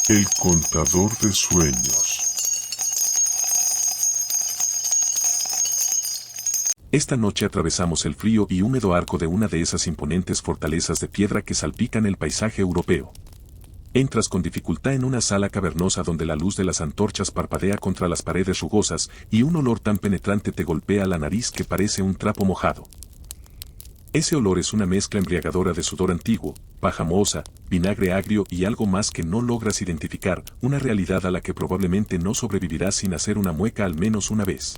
El contador de sueños. Esta noche atravesamos el frío y húmedo arco de una de esas imponentes fortalezas de piedra que salpican el paisaje europeo. Entras con dificultad en una sala cavernosa donde la luz de las antorchas parpadea contra las paredes rugosas y un olor tan penetrante te golpea la nariz que parece un trapo mojado. Ese olor es una mezcla embriagadora de sudor antiguo, paja mohosa, vinagre agrio y algo más que no logras identificar, una realidad a la que probablemente no sobrevivirás sin hacer una mueca al menos una vez.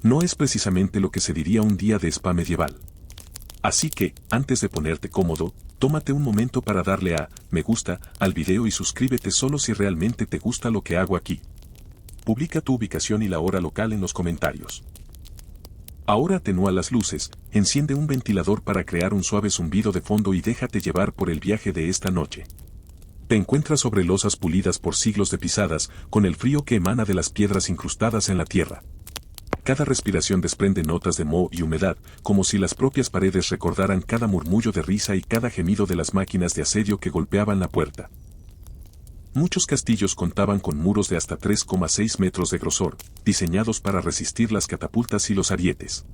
No es precisamente lo que se diría un día de spa medieval. Así que, antes de ponerte cómodo, tómate un momento para darle a me gusta al video y suscríbete solo si realmente te gusta lo que hago aquí. Publica tu ubicación y la hora local en los comentarios. Ahora atenúa las luces, enciende un ventilador para crear un suave zumbido de fondo y déjate llevar por el viaje de esta noche. Te encuentras sobre losas pulidas por siglos de pisadas, con el frío que emana de las piedras incrustadas en la tierra. Cada respiración desprende notas de moho y humedad, como si las propias paredes recordaran cada murmullo de risa y cada gemido de las máquinas de asedio que golpeaban la puerta. Muchos castillos contaban con muros de hasta 3,6 metros de grosor, diseñados para resistir las catapultas y los arietes.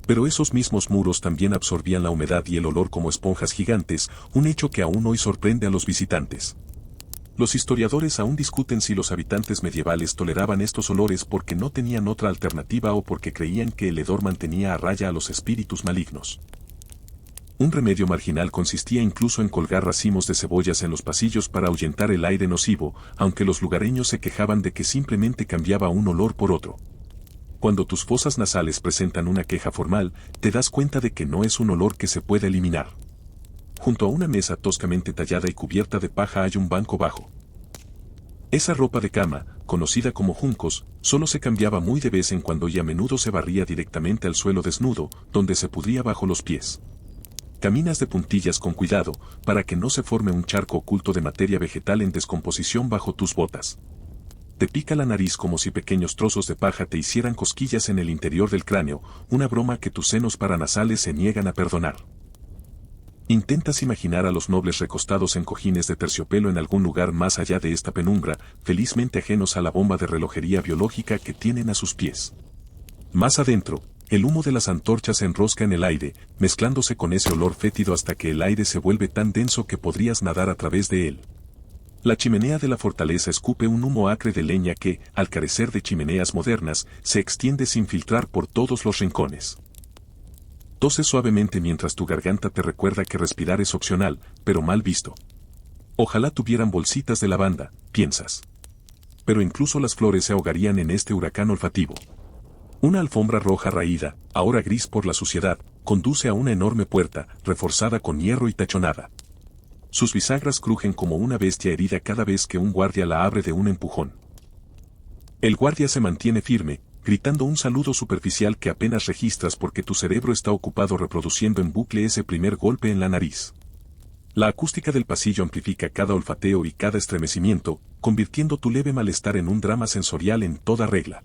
Pero esos mismos muros también absorbían la humedad y el olor como esponjas gigantes, un hecho que aún hoy sorprende a los visitantes. Los historiadores aún discuten si los habitantes medievales toleraban estos olores porque no tenían otra alternativa o porque creían que el hedor mantenía a raya a los espíritus malignos. Un remedio marginal consistía incluso en colgar racimos de cebollas en los pasillos para ahuyentar el aire nocivo, aunque los lugareños se quejaban de que simplemente cambiaba un olor por otro. Cuando tus fosas nasales presentan una queja formal, te das cuenta de que no es un olor que se puede eliminar. Junto a una mesa toscamente tallada y cubierta de paja hay un banco bajo. Esa ropa de cama, conocida como juncos, solo se cambiaba muy de vez en cuando y a menudo se barría directamente al suelo desnudo, donde se pudría bajo los pies. Caminas de puntillas con cuidado, para que no se forme un charco oculto de materia vegetal en descomposición bajo tus botas. Te pica la nariz como si pequeños trozos de paja te hicieran cosquillas en el interior del cráneo, una broma que tus senos paranasales se niegan a perdonar. Intentas imaginar a los nobles recostados en cojines de terciopelo en algún lugar más allá de esta penumbra, felizmente ajenos a la bomba de relojería biológica que tienen a sus pies. Más adentro, el humo de las antorchas se enrosca en el aire, mezclándose con ese olor fétido hasta que el aire se vuelve tan denso que podrías nadar a través de él. La chimenea de la fortaleza escupe un humo acre de leña que, al carecer de chimeneas modernas, se extiende sin filtrar por todos los rincones. Toses suavemente mientras tu garganta te recuerda que respirar es opcional, pero mal visto. Ojalá tuvieran bolsitas de lavanda, piensas. Pero incluso las flores se ahogarían en este huracán olfativo. Una alfombra roja raída, ahora gris por la suciedad, conduce a una enorme puerta, reforzada con hierro y tachonada. Sus bisagras crujen como una bestia herida cada vez que un guardia la abre de un empujón. El guardia se mantiene firme, gritando un saludo superficial que apenas registras porque tu cerebro está ocupado reproduciendo en bucle ese primer golpe en la nariz. La acústica del pasillo amplifica cada olfateo y cada estremecimiento, convirtiendo tu leve malestar en un drama sensorial en toda regla.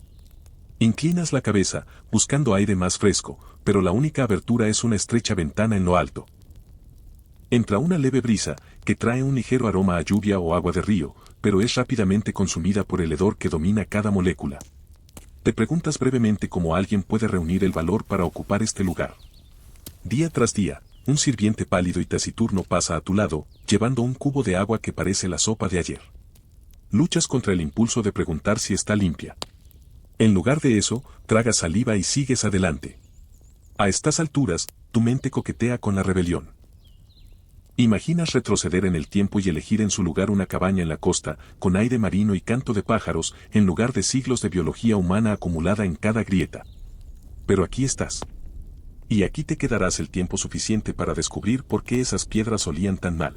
Inclinas la cabeza, buscando aire más fresco, pero la única abertura es una estrecha ventana en lo alto. Entra una leve brisa, que trae un ligero aroma a lluvia o agua de río, pero es rápidamente consumida por el hedor que domina cada molécula. Te preguntas brevemente cómo alguien puede reunir el valor para ocupar este lugar. Día tras día, un sirviente pálido y taciturno pasa a tu lado, llevando un cubo de agua que parece la sopa de ayer. Luchas contra el impulso de preguntar si está limpia. En lugar de eso, tragas saliva y sigues adelante. A estas alturas, tu mente coquetea con la rebelión. Imaginas retroceder en el tiempo y elegir en su lugar una cabaña en la costa, con aire marino y canto de pájaros, en lugar de siglos de biología humana acumulada en cada grieta. Pero aquí estás. Y aquí te quedarás el tiempo suficiente para descubrir por qué esas piedras olían tan mal.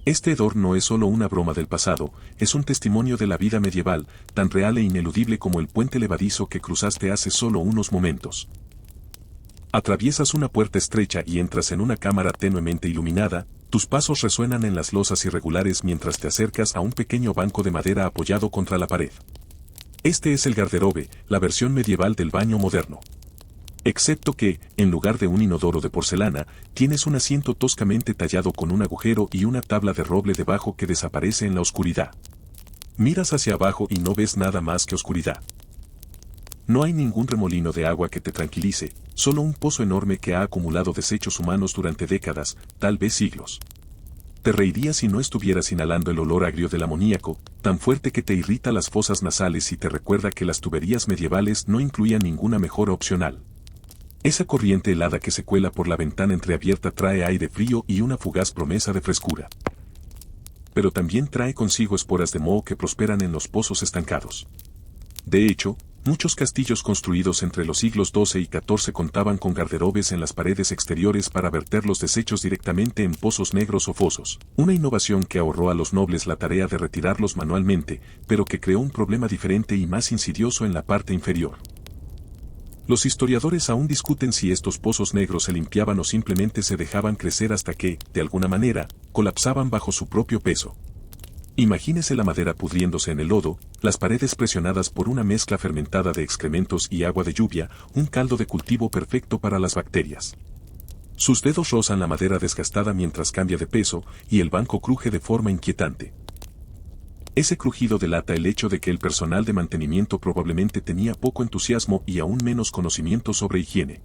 Este hedor no es solo una broma del pasado, es un testimonio de la vida medieval, tan real e ineludible como el puente levadizo que cruzaste hace solo unos momentos. Atraviesas una puerta estrecha y entras en una cámara tenuemente iluminada, tus pasos resuenan en las losas irregulares mientras te acercas a un pequeño banco de madera apoyado contra la pared. Este es el garderobe, la versión medieval del baño moderno. Excepto que, en lugar de un inodoro de porcelana, tienes un asiento toscamente tallado con un agujero y una tabla de roble debajo que desaparece en la oscuridad. Miras hacia abajo y no ves nada más que oscuridad. No hay ningún remolino de agua que te tranquilice, solo un pozo enorme que ha acumulado desechos humanos durante décadas, tal vez siglos. Te reirías si no estuvieras inhalando el olor agrio del amoníaco, tan fuerte que te irrita las fosas nasales y te recuerda que las tuberías medievales no incluían ninguna mejora opcional. Esa corriente helada que se cuela por la ventana entreabierta trae aire frío y una fugaz promesa de frescura. Pero también trae consigo esporas de moho que prosperan en los pozos estancados. De hecho, muchos castillos construidos entre los siglos XII y XIV contaban con garderobes en las paredes exteriores para verter los desechos directamente en pozos negros o fosos, una innovación que ahorró a los nobles la tarea de retirarlos manualmente, pero que creó un problema diferente y más insidioso en la parte inferior. Los historiadores aún discuten si estos pozos negros se limpiaban o simplemente se dejaban crecer hasta que, de alguna manera, colapsaban bajo su propio peso. Imagínese la madera pudriéndose en el lodo, las paredes presionadas por una mezcla fermentada de excrementos y agua de lluvia, un caldo de cultivo perfecto para las bacterias. Sus dedos rozan la madera desgastada mientras cambia de peso, y el banco cruje de forma inquietante. Ese crujido delata el hecho de que el personal de mantenimiento probablemente tenía poco entusiasmo y aún menos conocimiento sobre higiene.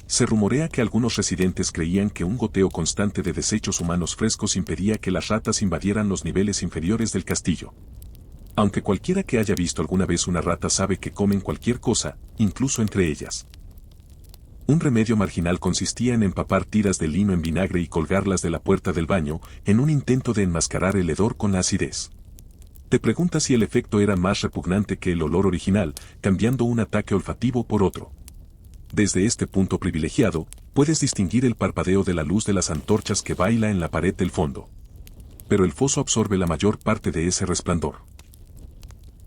Se rumorea que algunos residentes creían que un goteo constante de desechos humanos frescos impedía que las ratas invadieran los niveles inferiores del castillo. Aunque cualquiera que haya visto alguna vez una rata sabe que comen cualquier cosa, incluso entre ellas. Un remedio marginal consistía en empapar tiras de lino en vinagre y colgarlas de la puerta del baño, en un intento de enmascarar el hedor con la acidez. Te preguntas si el efecto era más repugnante que el olor original, cambiando un ataque olfativo por otro. Desde este punto privilegiado, puedes distinguir el parpadeo de la luz de las antorchas que baila en la pared del fondo. Pero el foso absorbe la mayor parte de ese resplandor.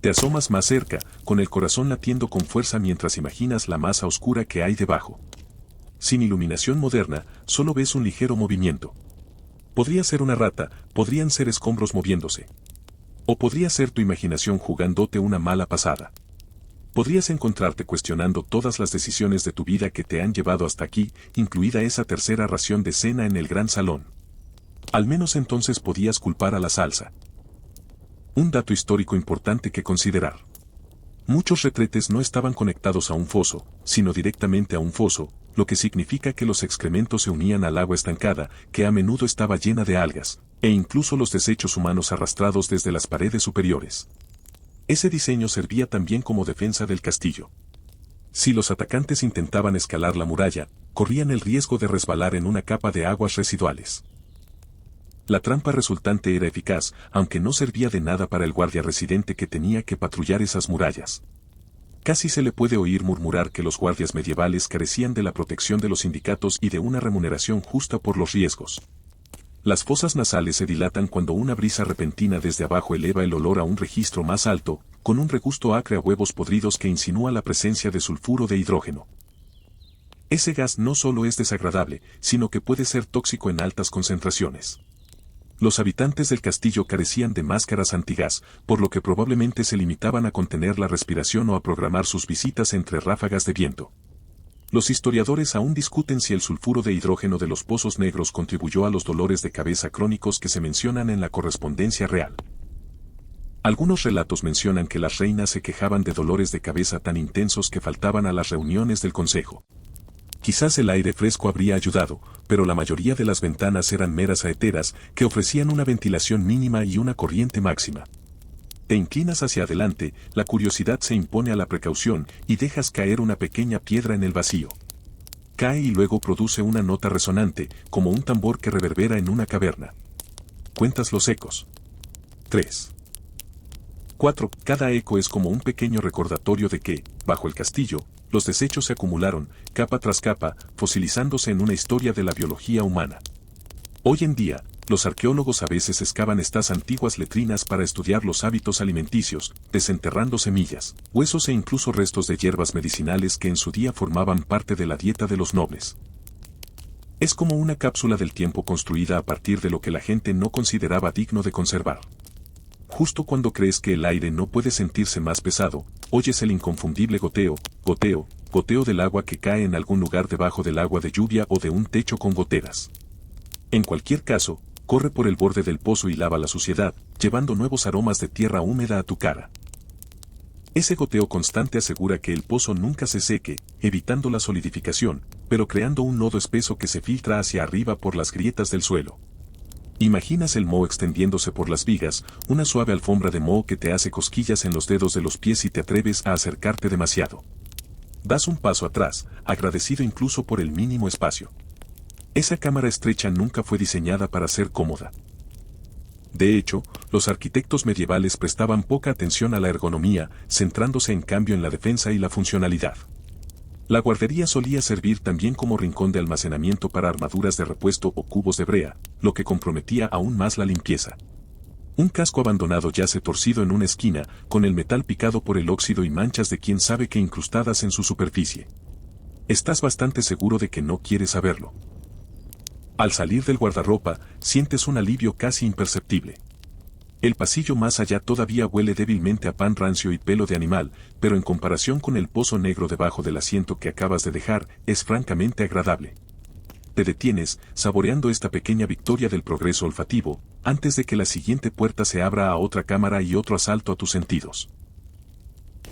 Te asomas más cerca, con el corazón latiendo con fuerza mientras imaginas la masa oscura que hay debajo. Sin iluminación moderna, solo ves un ligero movimiento. Podría ser una rata, podrían ser escombros moviéndose. O podría ser tu imaginación jugándote una mala pasada. Podrías encontrarte cuestionando todas las decisiones de tu vida que te han llevado hasta aquí, incluida esa tercera ración de cena en el gran salón. Al menos entonces podías culpar a la salsa. Un dato histórico importante que considerar. Muchos retretes no estaban conectados a un foso, sino directamente a un foso, lo que significa que los excrementos se unían al agua estancada, que a menudo estaba llena de algas, e incluso los desechos humanos arrastrados desde las paredes superiores. Ese diseño servía también como defensa del castillo. Si los atacantes intentaban escalar la muralla, corrían el riesgo de resbalar en una capa de aguas residuales. La trampa resultante era eficaz, aunque no servía de nada para el guardia residente que tenía que patrullar esas murallas. Casi se le puede oír murmurar que los guardias medievales carecían de la protección de los sindicatos y de una remuneración justa por los riesgos. Las fosas nasales se dilatan cuando una brisa repentina desde abajo eleva el olor a un registro más alto, con un regusto acre a huevos podridos que insinúa la presencia de sulfuro de hidrógeno. Ese gas no solo es desagradable, sino que puede ser tóxico en altas concentraciones. Los habitantes del castillo carecían de máscaras antigas, por lo que probablemente se limitaban a contener la respiración o a programar sus visitas entre ráfagas de viento. Los historiadores aún discuten si el sulfuro de hidrógeno de los pozos negros contribuyó a los dolores de cabeza crónicos que se mencionan en la correspondencia real. Algunos relatos mencionan que las reinas se quejaban de dolores de cabeza tan intensos que faltaban a las reuniones del consejo. Quizás el aire fresco habría ayudado, pero la mayoría de las ventanas eran meras saeteras que ofrecían una ventilación mínima y una corriente máxima. Te inclinas hacia adelante, la curiosidad se impone a la precaución y dejas caer una pequeña piedra en el vacío. Cae y luego produce una nota resonante, como un tambor que reverbera en una caverna. Cuentas los ecos. 3. 4. Cada eco es como un pequeño recordatorio de que, bajo el castillo, los desechos se acumularon, capa tras capa, fosilizándose en una historia de la biología humana. Hoy en día, los arqueólogos a veces excavan estas antiguas letrinas para estudiar los hábitos alimenticios, desenterrando semillas, huesos e incluso restos de hierbas medicinales que en su día formaban parte de la dieta de los nobles. Es como una cápsula del tiempo construida a partir de lo que la gente no consideraba digno de conservar. Justo cuando crees que el aire no puede sentirse más pesado, oyes el inconfundible goteo, goteo, goteo del agua que cae en algún lugar debajo del agua de lluvia o de un techo con goteras. En cualquier caso, corre por el borde del pozo y lava la suciedad, llevando nuevos aromas de tierra húmeda a tu cara. Ese goteo constante asegura que el pozo nunca se seque, evitando la solidificación, pero creando un lodo espeso que se filtra hacia arriba por las grietas del suelo. Imaginas el moho extendiéndose por las vigas, una suave alfombra de moho que te hace cosquillas en los dedos de los pies si te atreves a acercarte demasiado. Das un paso atrás, agradecido incluso por el mínimo espacio. Esa cámara estrecha nunca fue diseñada para ser cómoda. De hecho, los arquitectos medievales prestaban poca atención a la ergonomía, centrándose en cambio en la defensa y la funcionalidad. La guardería solía servir también como rincón de almacenamiento para armaduras de repuesto o cubos de brea, lo que comprometía aún más la limpieza. Un casco abandonado yace torcido en una esquina, con el metal picado por el óxido y manchas de quién sabe qué incrustadas en su superficie. Estás bastante seguro de que no quieres saberlo. Al salir del guardarropa, sientes un alivio casi imperceptible. El pasillo más allá todavía huele débilmente a pan rancio y pelo de animal, pero en comparación con el pozo negro debajo del asiento que acabas de dejar, es francamente agradable. Te detienes, saboreando esta pequeña victoria del progreso olfativo, antes de que la siguiente puerta se abra a otra cámara y otro asalto a tus sentidos.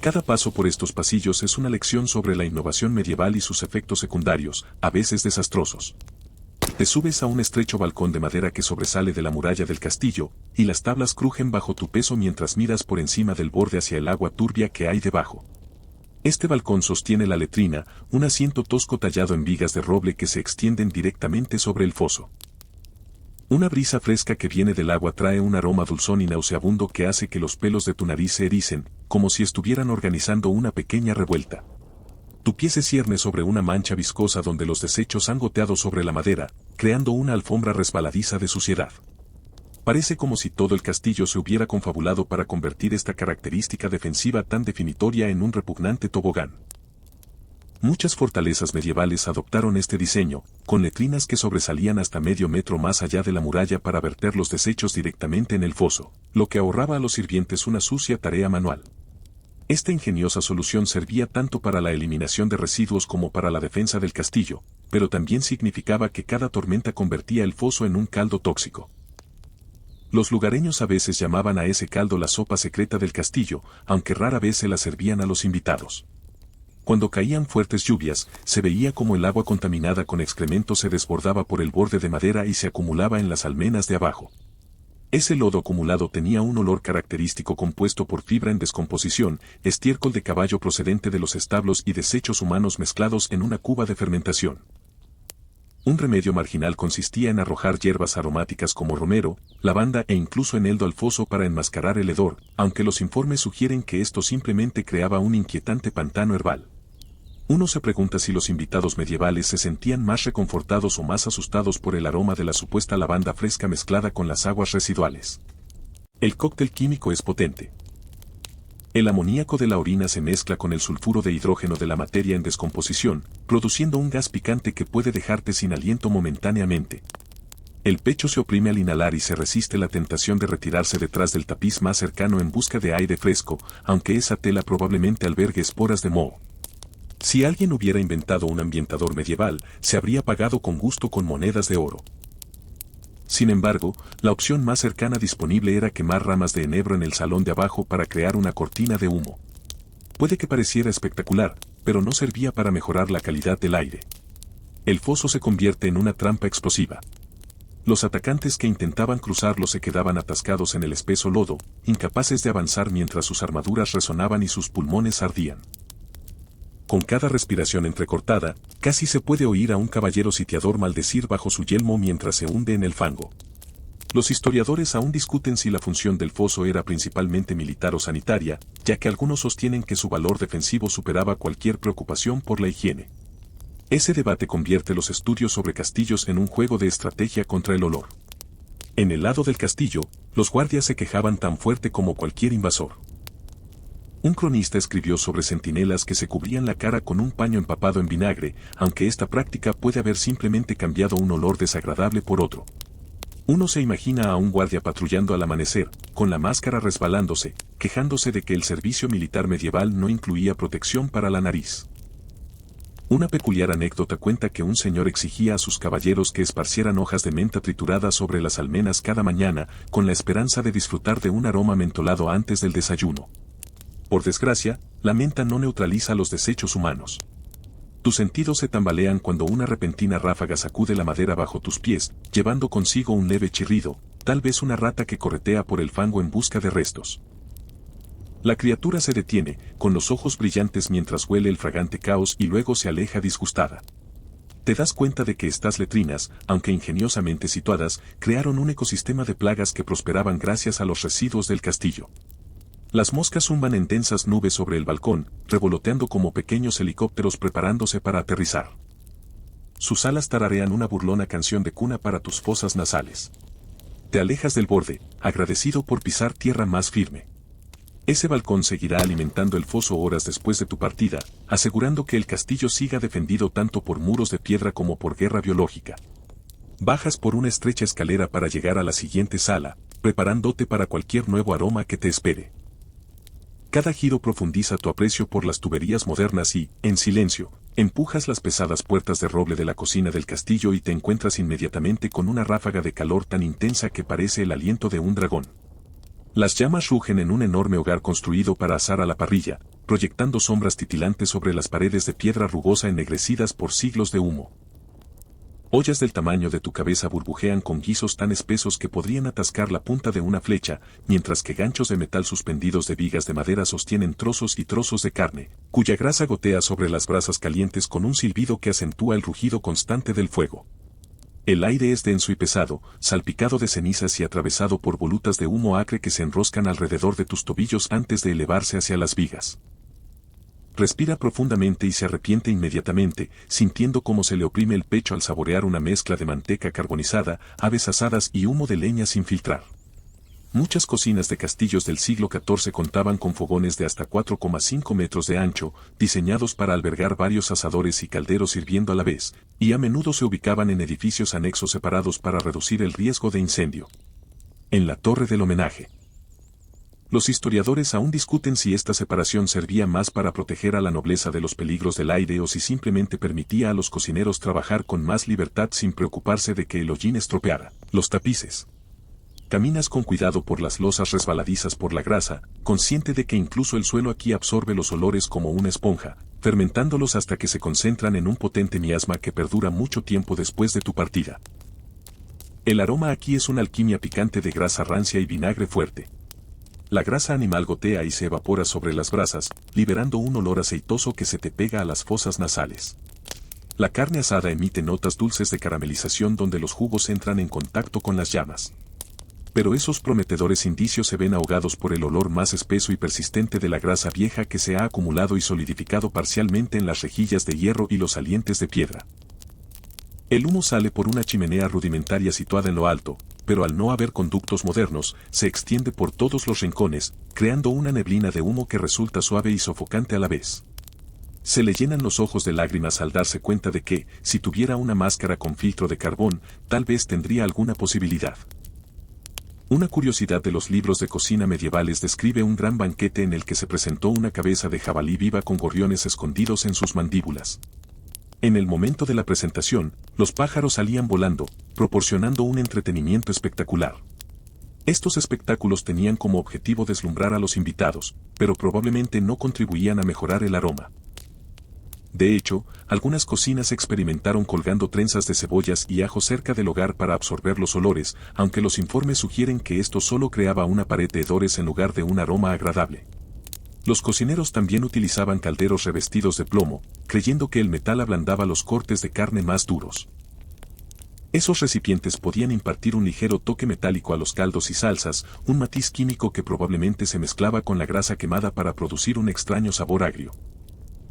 Cada paso por estos pasillos es una lección sobre la innovación medieval y sus efectos secundarios, a veces desastrosos. Te subes a un estrecho balcón de madera que sobresale de la muralla del castillo, y las tablas crujen bajo tu peso mientras miras por encima del borde hacia el agua turbia que hay debajo. Este balcón sostiene la letrina, un asiento tosco tallado en vigas de roble que se extienden directamente sobre el foso. Una brisa fresca que viene del agua trae un aroma dulzón y nauseabundo que hace que los pelos de tu nariz se ericen, como si estuvieran organizando una pequeña revuelta. Tu pie se cierne sobre una mancha viscosa donde los desechos han goteado sobre la madera, creando una alfombra resbaladiza de suciedad. Parece como si todo el castillo se hubiera confabulado para convertir esta característica defensiva tan definitoria en un repugnante tobogán. Muchas fortalezas medievales adoptaron este diseño, con letrinas que sobresalían hasta medio metro más allá de la muralla para verter los desechos directamente en el foso, lo que ahorraba a los sirvientes una sucia tarea manual. Esta ingeniosa solución servía tanto para la eliminación de residuos como para la defensa del castillo, pero también significaba que cada tormenta convertía el foso en un caldo tóxico. Los lugareños a veces llamaban a ese caldo la sopa secreta del castillo, aunque rara vez se la servían a los invitados. Cuando caían fuertes lluvias, se veía como el agua contaminada con excremento se desbordaba por el borde de madera y se acumulaba en las almenas de abajo. Ese lodo acumulado tenía un olor característico compuesto por fibra en descomposición, estiércol de caballo procedente de los establos y desechos humanos mezclados en una cuba de fermentación. Un remedio marginal consistía en arrojar hierbas aromáticas como romero, lavanda e incluso eneldo al foso para enmascarar el hedor, aunque los informes sugieren que esto simplemente creaba un inquietante pantano herbal. Uno se pregunta si los invitados medievales se sentían más reconfortados o más asustados por el aroma de la supuesta lavanda fresca mezclada con las aguas residuales. El cóctel químico es potente. El amoníaco de la orina se mezcla con el sulfuro de hidrógeno de la materia en descomposición, produciendo un gas picante que puede dejarte sin aliento momentáneamente. El pecho se oprime al inhalar y se resiste la tentación de retirarse detrás del tapiz más cercano en busca de aire fresco, aunque esa tela probablemente albergue esporas de moho. Si alguien hubiera inventado un ambientador medieval, se habría pagado con gusto con monedas de oro. Sin embargo, la opción más cercana disponible era quemar ramas de enebro en el salón de abajo para crear una cortina de humo. Puede que pareciera espectacular, pero no servía para mejorar la calidad del aire. El foso se convierte en una trampa explosiva. Los atacantes que intentaban cruzarlo se quedaban atascados en el espeso lodo, incapaces de avanzar mientras sus armaduras resonaban y sus pulmones ardían. Con cada respiración entrecortada, casi se puede oír a un caballero sitiador maldecir bajo su yelmo mientras se hunde en el fango. Los historiadores aún discuten si la función del foso era principalmente militar o sanitaria, ya que algunos sostienen que su valor defensivo superaba cualquier preocupación por la higiene. Ese debate convierte los estudios sobre castillos en un juego de estrategia contra el olor. En el lado del castillo, los guardias se quejaban tan fuerte como cualquier invasor. Un cronista escribió sobre centinelas que se cubrían la cara con un paño empapado en vinagre, aunque esta práctica puede haber simplemente cambiado un olor desagradable por otro. Uno se imagina a un guardia patrullando al amanecer, con la máscara resbalándose, quejándose de que el servicio militar medieval no incluía protección para la nariz. Una peculiar anécdota cuenta que un señor exigía a sus caballeros que esparcieran hojas de menta trituradas sobre las almenas cada mañana, con la esperanza de disfrutar de un aroma mentolado antes del desayuno. Por desgracia, la menta no neutraliza los desechos humanos. Tus sentidos se tambalean cuando una repentina ráfaga sacude la madera bajo tus pies, llevando consigo un leve chirrido, tal vez una rata que corretea por el fango en busca de restos. La criatura se detiene, con los ojos brillantes mientras huele el fragante caos y luego se aleja disgustada. Te das cuenta de que estas letrinas, aunque ingeniosamente situadas, crearon un ecosistema de plagas que prosperaban gracias a los residuos del castillo. Las moscas zumban en densas nubes sobre el balcón, revoloteando como pequeños helicópteros preparándose para aterrizar. Sus alas tararean una burlona canción de cuna para tus fosas nasales. Te alejas del borde, agradecido por pisar tierra más firme. Ese balcón seguirá alimentando el foso horas después de tu partida, asegurando que el castillo siga defendido tanto por muros de piedra como por guerra biológica. Bajas por una estrecha escalera para llegar a la siguiente sala, preparándote para cualquier nuevo aroma que te espere. Cada giro profundiza tu aprecio por las tuberías modernas y, en silencio, empujas las pesadas puertas de roble de la cocina del castillo y te encuentras inmediatamente con una ráfaga de calor tan intensa que parece el aliento de un dragón. Las llamas rugen en un enorme hogar construido para asar a la parrilla, proyectando sombras titilantes sobre las paredes de piedra rugosa ennegrecidas por siglos de humo. Ollas del tamaño de tu cabeza burbujean con guisos tan espesos que podrían atascar la punta de una flecha, mientras que ganchos de metal suspendidos de vigas de madera sostienen trozos y trozos de carne, cuya grasa gotea sobre las brasas calientes con un silbido que acentúa el rugido constante del fuego. El aire es denso y pesado, salpicado de cenizas y atravesado por volutas de humo acre que se enroscan alrededor de tus tobillos antes de elevarse hacia las vigas. Respira profundamente y se arrepiente inmediatamente, sintiendo cómo se le oprime el pecho al saborear una mezcla de manteca carbonizada, aves asadas y humo de leña sin filtrar. Muchas cocinas de castillos del siglo XIV contaban con fogones de hasta 4,5 metros de ancho, diseñados para albergar varios asadores y calderos hirviendo a la vez, y a menudo se ubicaban en edificios anexos separados para reducir el riesgo de incendio. En la Torre del Homenaje. Los historiadores aún discuten si esta separación servía más para proteger a la nobleza de los peligros del aire o si simplemente permitía a los cocineros trabajar con más libertad sin preocuparse de que el hollín estropeara los tapices. Caminas con cuidado por las losas resbaladizas por la grasa, consciente de que incluso el suelo aquí absorbe los olores como una esponja, fermentándolos hasta que se concentran en un potente miasma que perdura mucho tiempo después de tu partida. El aroma aquí es una alquimia picante de grasa rancia y vinagre fuerte. La grasa animal gotea y se evapora sobre las brasas, liberando un olor aceitoso que se te pega a las fosas nasales. La carne asada emite notas dulces de caramelización donde los jugos entran en contacto con las llamas. Pero esos prometedores indicios se ven ahogados por el olor más espeso y persistente de la grasa vieja que se ha acumulado y solidificado parcialmente en las rejillas de hierro y los salientes de piedra. El humo sale por una chimenea rudimentaria situada en lo alto, pero al no haber conductos modernos, se extiende por todos los rincones, creando una neblina de humo que resulta suave y sofocante a la vez. Se le llenan los ojos de lágrimas al darse cuenta de que, si tuviera una máscara con filtro de carbón, tal vez tendría alguna posibilidad. Una curiosidad de los libros de cocina medievales describe un gran banquete en el que se presentó una cabeza de jabalí viva con gorriones escondidos en sus mandíbulas. En el momento de la presentación, los pájaros salían volando, proporcionando un entretenimiento espectacular. Estos espectáculos tenían como objetivo deslumbrar a los invitados, pero probablemente no contribuían a mejorar el aroma. De hecho, algunas cocinas experimentaron colgando trenzas de cebollas y ajo cerca del hogar para absorber los olores, aunque los informes sugieren que esto solo creaba una pared de hedores en lugar de un aroma agradable. Los cocineros también utilizaban calderos revestidos de plomo, creyendo que el metal ablandaba los cortes de carne más duros. Esos recipientes podían impartir un ligero toque metálico a los caldos y salsas, un matiz químico que probablemente se mezclaba con la grasa quemada para producir un extraño sabor agrio.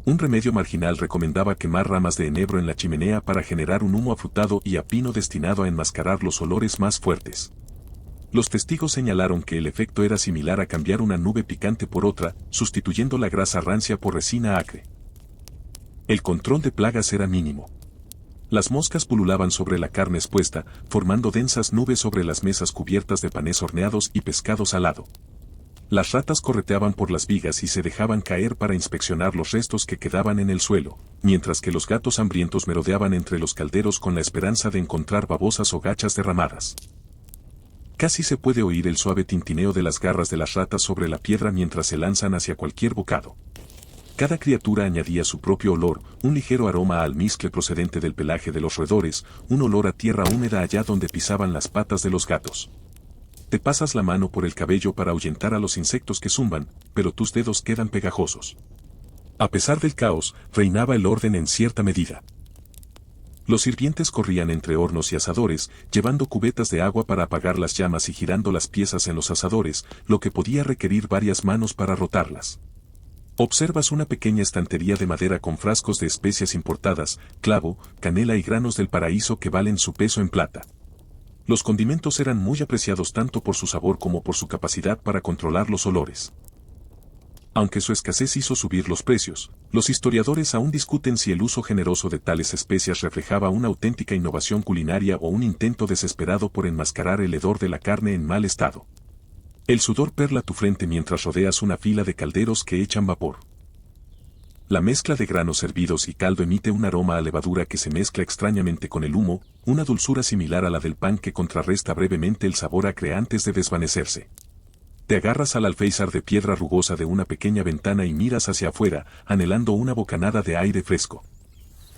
Un remedio marginal recomendaba quemar ramas de enebro en la chimenea para generar un humo afrutado y a pino destinado a enmascarar los olores más fuertes. Los testigos señalaron que el efecto era similar a cambiar una nube picante por otra, sustituyendo la grasa rancia por resina acre. El control de plagas era mínimo. Las moscas pululaban sobre la carne expuesta, formando densas nubes sobre las mesas cubiertas de panes horneados y pescado salado. Las ratas correteaban por las vigas y se dejaban caer para inspeccionar los restos que quedaban en el suelo, mientras que los gatos hambrientos merodeaban entre los calderos con la esperanza de encontrar babosas o gachas derramadas. Casi se puede oír el suave tintineo de las garras de las ratas sobre la piedra mientras se lanzan hacia cualquier bocado. Cada criatura añadía su propio olor, un ligero aroma a almizcle procedente del pelaje de los roedores, un olor a tierra húmeda allá donde pisaban las patas de los gatos. Te pasas la mano por el cabello para ahuyentar a los insectos que zumban, pero tus dedos quedan pegajosos. A pesar del caos, reinaba el orden en cierta medida. Los sirvientes corrían entre hornos y asadores, llevando cubetas de agua para apagar las llamas y girando las piezas en los asadores, lo que podía requerir varias manos para rotarlas. Observas una pequeña estantería de madera con frascos de especias importadas, clavo, canela y granos del paraíso que valen su peso en plata. Los condimentos eran muy apreciados tanto por su sabor como por su capacidad para controlar los olores. Aunque su escasez hizo subir los precios, los historiadores aún discuten si el uso generoso de tales especias reflejaba una auténtica innovación culinaria o un intento desesperado por enmascarar el hedor de la carne en mal estado. El sudor perla tu frente mientras rodeas una fila de calderos que echan vapor. La mezcla de granos hervidos y caldo emite un aroma a levadura que se mezcla extrañamente con el humo, una dulzura similar a la del pan que contrarresta brevemente el sabor acre antes de desvanecerse. Te agarras al alféizar de piedra rugosa de una pequeña ventana y miras hacia afuera, anhelando una bocanada de aire fresco.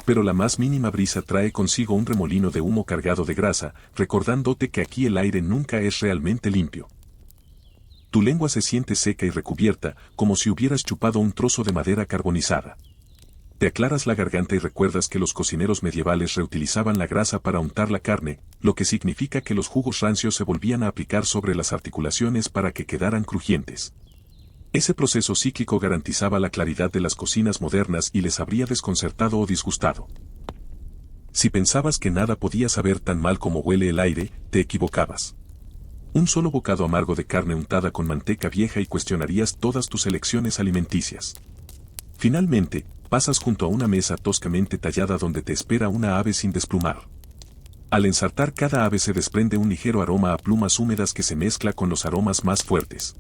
Pero la más mínima brisa trae consigo un remolino de humo cargado de grasa, recordándote que aquí el aire nunca es realmente limpio. Tu lengua se siente seca y recubierta, como si hubieras chupado un trozo de madera carbonizada. Te aclaras la garganta y recuerdas que los cocineros medievales reutilizaban la grasa para untar la carne, lo que significa que los jugos rancios se volvían a aplicar sobre las articulaciones para que quedaran crujientes. Ese proceso cíclico garantizaba la claridad de las cocinas modernas y les habría desconcertado o disgustado. Si pensabas que nada podía saber tan mal como huele el aire, te equivocabas. Un solo bocado amargo de carne untada con manteca vieja y cuestionarías todas tus elecciones alimenticias. Finalmente, pasas junto a una mesa toscamente tallada donde te espera una ave sin desplumar. Al ensartar cada ave se desprende un ligero aroma a plumas húmedas que se mezcla con los aromas más fuertes.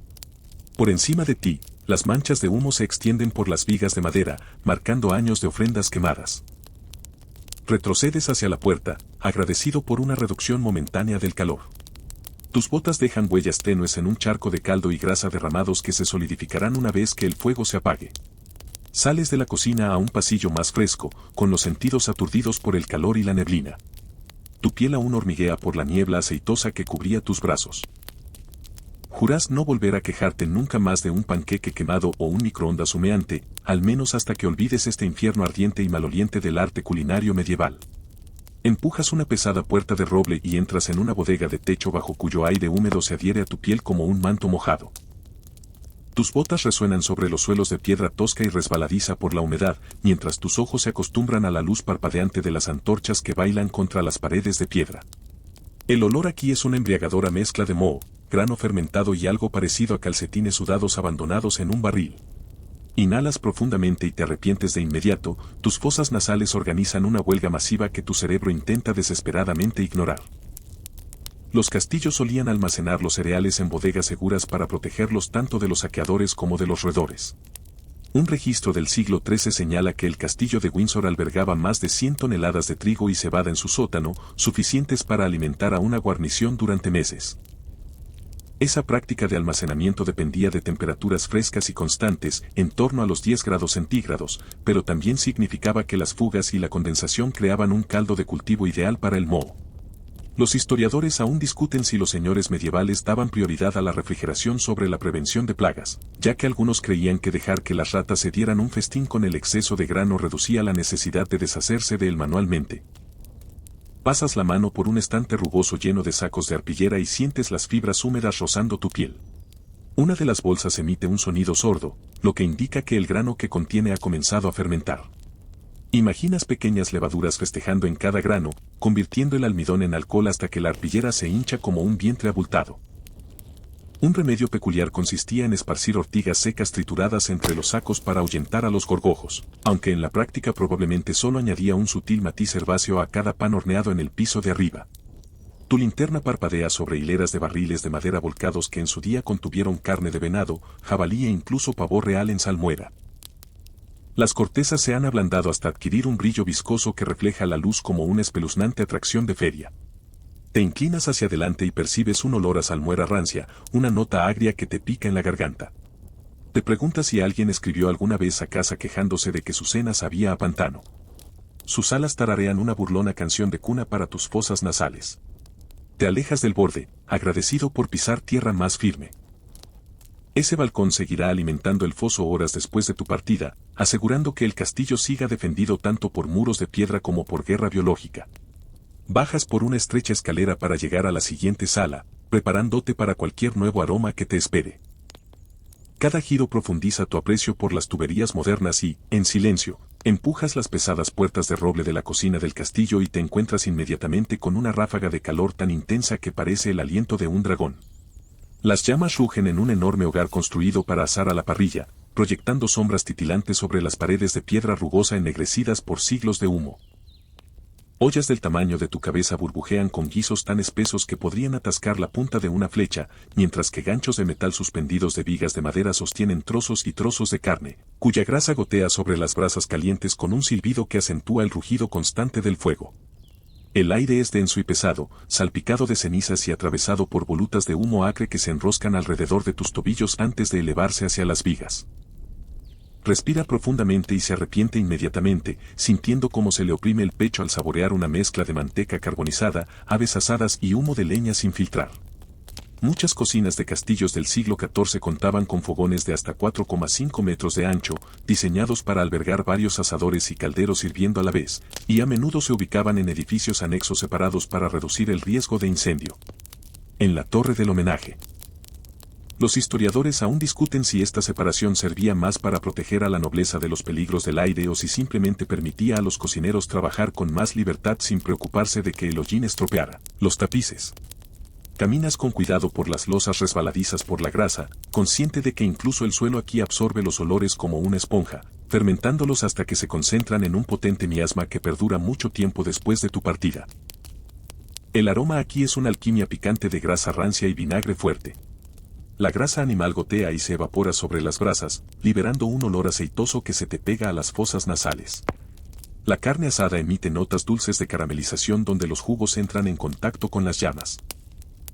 Por encima de ti, las manchas de humo se extienden por las vigas de madera, marcando años de ofrendas quemadas. Retrocedes hacia la puerta, agradecido por una reducción momentánea del calor. Tus botas dejan huellas tenues en un charco de caldo y grasa derramados que se solidificarán una vez que el fuego se apague. Sales de la cocina a un pasillo más fresco, con los sentidos aturdidos por el calor y la neblina. Tu piel aún hormiguea por la niebla aceitosa que cubría tus brazos. Jurás no volver a quejarte nunca más de un panqueque quemado o un microondas humeante, al menos hasta que olvides este infierno ardiente y maloliente del arte culinario medieval. Empujas una pesada puerta de roble y entras en una bodega de techo bajo cuyo aire húmedo se adhiere a tu piel como un manto mojado. Tus botas resuenan sobre los suelos de piedra tosca y resbaladiza por la humedad, mientras tus ojos se acostumbran a la luz parpadeante de las antorchas que bailan contra las paredes de piedra. El olor aquí es una embriagadora mezcla de moho, grano fermentado y algo parecido a calcetines sudados abandonados en un barril. Inhalas profundamente y te arrepientes de inmediato, tus fosas nasales organizan una huelga masiva que tu cerebro intenta desesperadamente ignorar. Los castillos solían almacenar los cereales en bodegas seguras para protegerlos tanto de los saqueadores como de los roedores. Un registro del siglo XIII señala que el castillo de Windsor albergaba más de 100 toneladas de trigo y cebada en su sótano, suficientes para alimentar a una guarnición durante meses. Esa práctica de almacenamiento dependía de temperaturas frescas y constantes, en torno a los 10 grados centígrados, pero también significaba que las fugas y la condensación creaban un caldo de cultivo ideal para el moho. Los historiadores aún discuten si los señores medievales daban prioridad a la refrigeración sobre la prevención de plagas, ya que algunos creían que dejar que las ratas se dieran un festín con el exceso de grano reducía la necesidad de deshacerse de él manualmente. Pasas la mano por un estante rugoso lleno de sacos de arpillera y sientes las fibras húmedas rozando tu piel. Una de las bolsas emite un sonido sordo, lo que indica que el grano que contiene ha comenzado a fermentar. Imaginas pequeñas levaduras festejando en cada grano, convirtiendo el almidón en alcohol hasta que la arpillera se hincha como un vientre abultado. Un remedio peculiar consistía en esparcir ortigas secas trituradas entre los sacos para ahuyentar a los gorgojos, aunque en la práctica probablemente solo añadía un sutil matiz herbáceo a cada pan horneado en el piso de arriba. Tu linterna parpadea sobre hileras de barriles de madera volcados que en su día contuvieron carne de venado, jabalí e incluso pavo real en salmuera. Las cortezas se han ablandado hasta adquirir un brillo viscoso que refleja la luz como una espeluznante atracción de feria. Te inclinas hacia adelante y percibes un olor a salmuera rancia, una nota agria que te pica en la garganta. Te preguntas si alguien escribió alguna vez a casa quejándose de que su cena sabía a pantano. Sus alas tararean una burlona canción de cuna para tus fosas nasales. Te alejas del borde, agradecido por pisar tierra más firme. Ese balcón seguirá alimentando el foso horas después de tu partida, asegurando que el castillo siga defendido tanto por muros de piedra como por guerra biológica. Bajas por una estrecha escalera para llegar a la siguiente sala, preparándote para cualquier nuevo aroma que te espere. Cada giro profundiza tu aprecio por las tuberías modernas y, en silencio, empujas las pesadas puertas de roble de la cocina del castillo y te encuentras inmediatamente con una ráfaga de calor tan intensa que parece el aliento de un dragón. Las llamas rugen en un enorme hogar construido para asar a la parrilla, proyectando sombras titilantes sobre las paredes de piedra rugosa ennegrecidas por siglos de humo. Ollas del tamaño de tu cabeza burbujean con guisos tan espesos que podrían atascar la punta de una flecha, mientras que ganchos de metal suspendidos de vigas de madera sostienen trozos y trozos de carne, cuya grasa gotea sobre las brasas calientes con un silbido que acentúa el rugido constante del fuego. El aire es denso y pesado, salpicado de cenizas y atravesado por volutas de humo acre que se enroscan alrededor de tus tobillos antes de elevarse hacia las vigas. Respira profundamente y se arrepiente inmediatamente, sintiendo cómo se le oprime el pecho al saborear una mezcla de manteca carbonizada, aves asadas y humo de leña sin filtrar. Muchas cocinas de castillos del siglo XIV contaban con fogones de hasta 4,5 metros de ancho, diseñados para albergar varios asadores y calderos hirviendo a la vez, y a menudo se ubicaban en edificios anexos separados para reducir el riesgo de incendio. En la Torre del Homenaje. Los historiadores aún discuten si esta separación servía más para proteger a la nobleza de los peligros del aire o si simplemente permitía a los cocineros trabajar con más libertad sin preocuparse de que el hollín estropeara los tapices. Caminas con cuidado por las losas resbaladizas por la grasa, consciente de que incluso el suelo aquí absorbe los olores como una esponja, fermentándolos hasta que se concentran en un potente miasma que perdura mucho tiempo después de tu partida. El aroma aquí es una alquimia picante de grasa rancia y vinagre fuerte. La grasa animal gotea y se evapora sobre las brasas, liberando un olor aceitoso que se te pega a las fosas nasales. La carne asada emite notas dulces de caramelización donde los jugos entran en contacto con las llamas.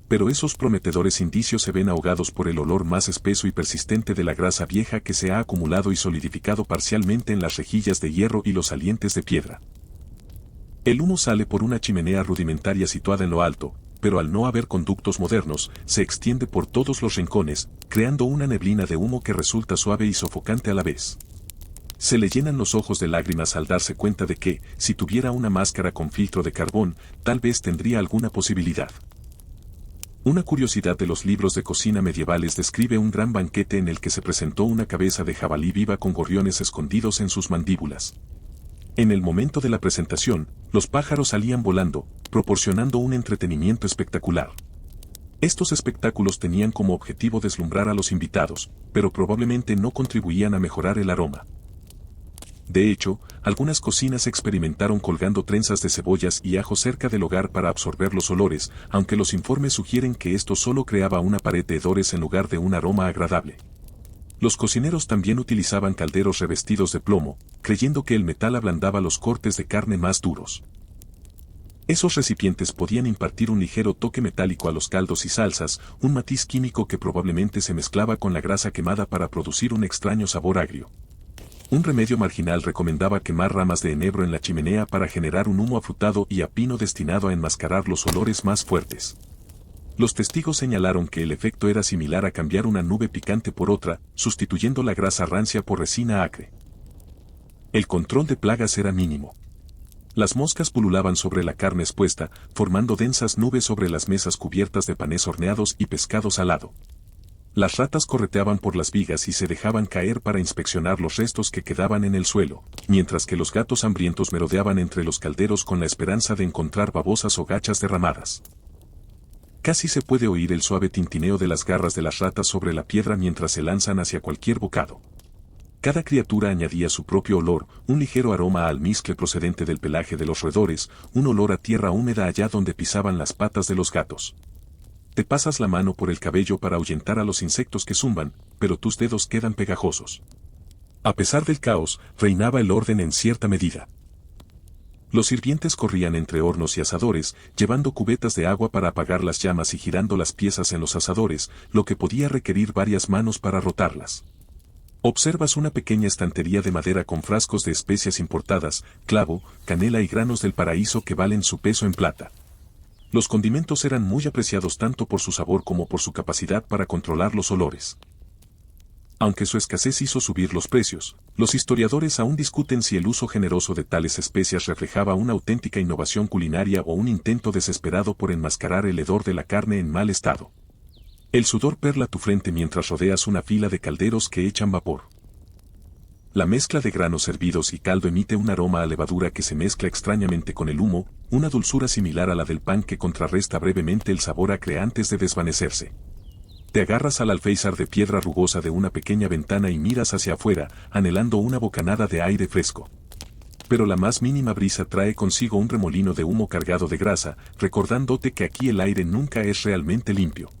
Pero esos prometedores indicios se ven ahogados por el olor más espeso y persistente de la grasa vieja que se ha acumulado y solidificado parcialmente en las rejillas de hierro y los salientes de piedra. El humo sale por una chimenea rudimentaria situada en lo alto, pero al no haber conductos modernos, se extiende por todos los rincones, creando una neblina de humo que resulta suave y sofocante a la vez. Se le llenan los ojos de lágrimas al darse cuenta de que, si tuviera una máscara con filtro de carbón, tal vez tendría alguna posibilidad. Una curiosidad de los libros de cocina medievales describe un gran banquete en el que se presentó una cabeza de jabalí viva con gorriones escondidos en sus mandíbulas. En el momento de la presentación, los pájaros salían volando, proporcionando un entretenimiento espectacular. Estos espectáculos tenían como objetivo deslumbrar a los invitados, pero probablemente no contribuían a mejorar el aroma. De hecho, algunas cocinas experimentaron colgando trenzas de cebollas y ajo cerca del hogar para absorber los olores, aunque los informes sugieren que esto solo creaba una pared de hedores en lugar de un aroma agradable. Los cocineros también utilizaban calderos revestidos de plomo, creyendo que el metal ablandaba los cortes de carne más duros. Esos recipientes podían impartir un ligero toque metálico a los caldos y salsas, un matiz químico que probablemente se mezclaba con la grasa quemada para producir un extraño sabor agrio. Un remedio marginal recomendaba quemar ramas de enebro en la chimenea para generar un humo afrutado y a pino destinado a enmascarar los olores más fuertes. Los testigos señalaron que el efecto era similar a cambiar una nube picante por otra, sustituyendo la grasa rancia por resina acre. El control de plagas era mínimo. Las moscas pululaban sobre la carne expuesta, formando densas nubes sobre las mesas cubiertas de panés horneados y pescado salado. Las ratas correteaban por las vigas y se dejaban caer para inspeccionar los restos que quedaban en el suelo, mientras que los gatos hambrientos merodeaban entre los calderos con la esperanza de encontrar babosas o gachas derramadas. Casi se puede oír el suave tintineo de las garras de las ratas sobre la piedra mientras se lanzan hacia cualquier bocado. Cada criatura añadía su propio olor, un ligero aroma a almizcle procedente del pelaje de los roedores, un olor a tierra húmeda allá donde pisaban las patas de los gatos. Te pasas la mano por el cabello para ahuyentar a los insectos que zumban, pero tus dedos quedan pegajosos. A pesar del caos, reinaba el orden en cierta medida. Los sirvientes corrían entre hornos y asadores, llevando cubetas de agua para apagar las llamas y girando las piezas en los asadores, lo que podía requerir varias manos para rotarlas. Observas una pequeña estantería de madera con frascos de especias importadas, clavo, canela y granos del paraíso que valen su peso en plata. Los condimentos eran muy apreciados tanto por su sabor como por su capacidad para controlar los olores. Aunque su escasez hizo subir los precios, los historiadores aún discuten si el uso generoso de tales especias reflejaba una auténtica innovación culinaria o un intento desesperado por enmascarar el hedor de la carne en mal estado. El sudor perla tu frente mientras rodeas una fila de calderos que echan vapor. La mezcla de granos hervidos y caldo emite un aroma a levadura que se mezcla extrañamente con el humo, una dulzura similar a la del pan que contrarresta brevemente el sabor acre antes de desvanecerse. Te agarras al alféizar de piedra rugosa de una pequeña ventana y miras hacia afuera, anhelando una bocanada de aire fresco. Pero la más mínima brisa trae consigo un remolino de humo cargado de grasa, recordándote que aquí el aire nunca es realmente limpio.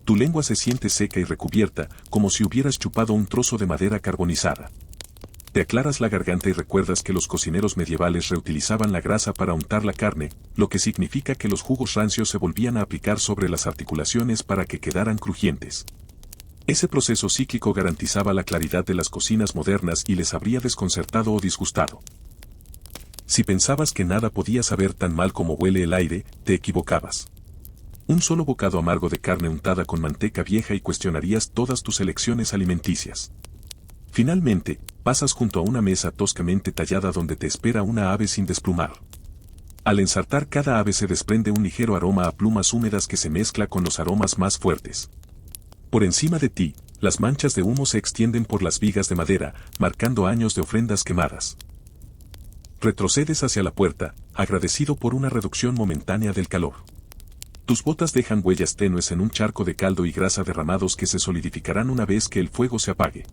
Tu lengua se siente seca y recubierta, como si hubieras chupado un trozo de madera carbonizada. Te aclaras la garganta y recuerdas que los cocineros medievales reutilizaban la grasa para untar la carne, lo que significa que los jugos rancios se volvían a aplicar sobre las articulaciones para que quedaran crujientes. Ese proceso cíclico garantizaba la claridad de las cocinas modernas y les habría desconcertado o disgustado. Si pensabas que nada podía saber tan mal como huele el aire, te equivocabas. Un solo bocado amargo de carne untada con manteca vieja y cuestionarías todas tus elecciones alimenticias. Finalmente, pasas junto a una mesa toscamente tallada donde te espera una ave sin desplumar. Al ensartar cada ave se desprende un ligero aroma a plumas húmedas que se mezcla con los aromas más fuertes. Por encima de ti, las manchas de humo se extienden por las vigas de madera, marcando años de ofrendas quemadas. Retrocedes hacia la puerta, agradecido por una reducción momentánea del calor. Tus botas dejan huellas tenues en un charco de caldo y grasa derramados que se solidificarán una vez que el fuego se apague.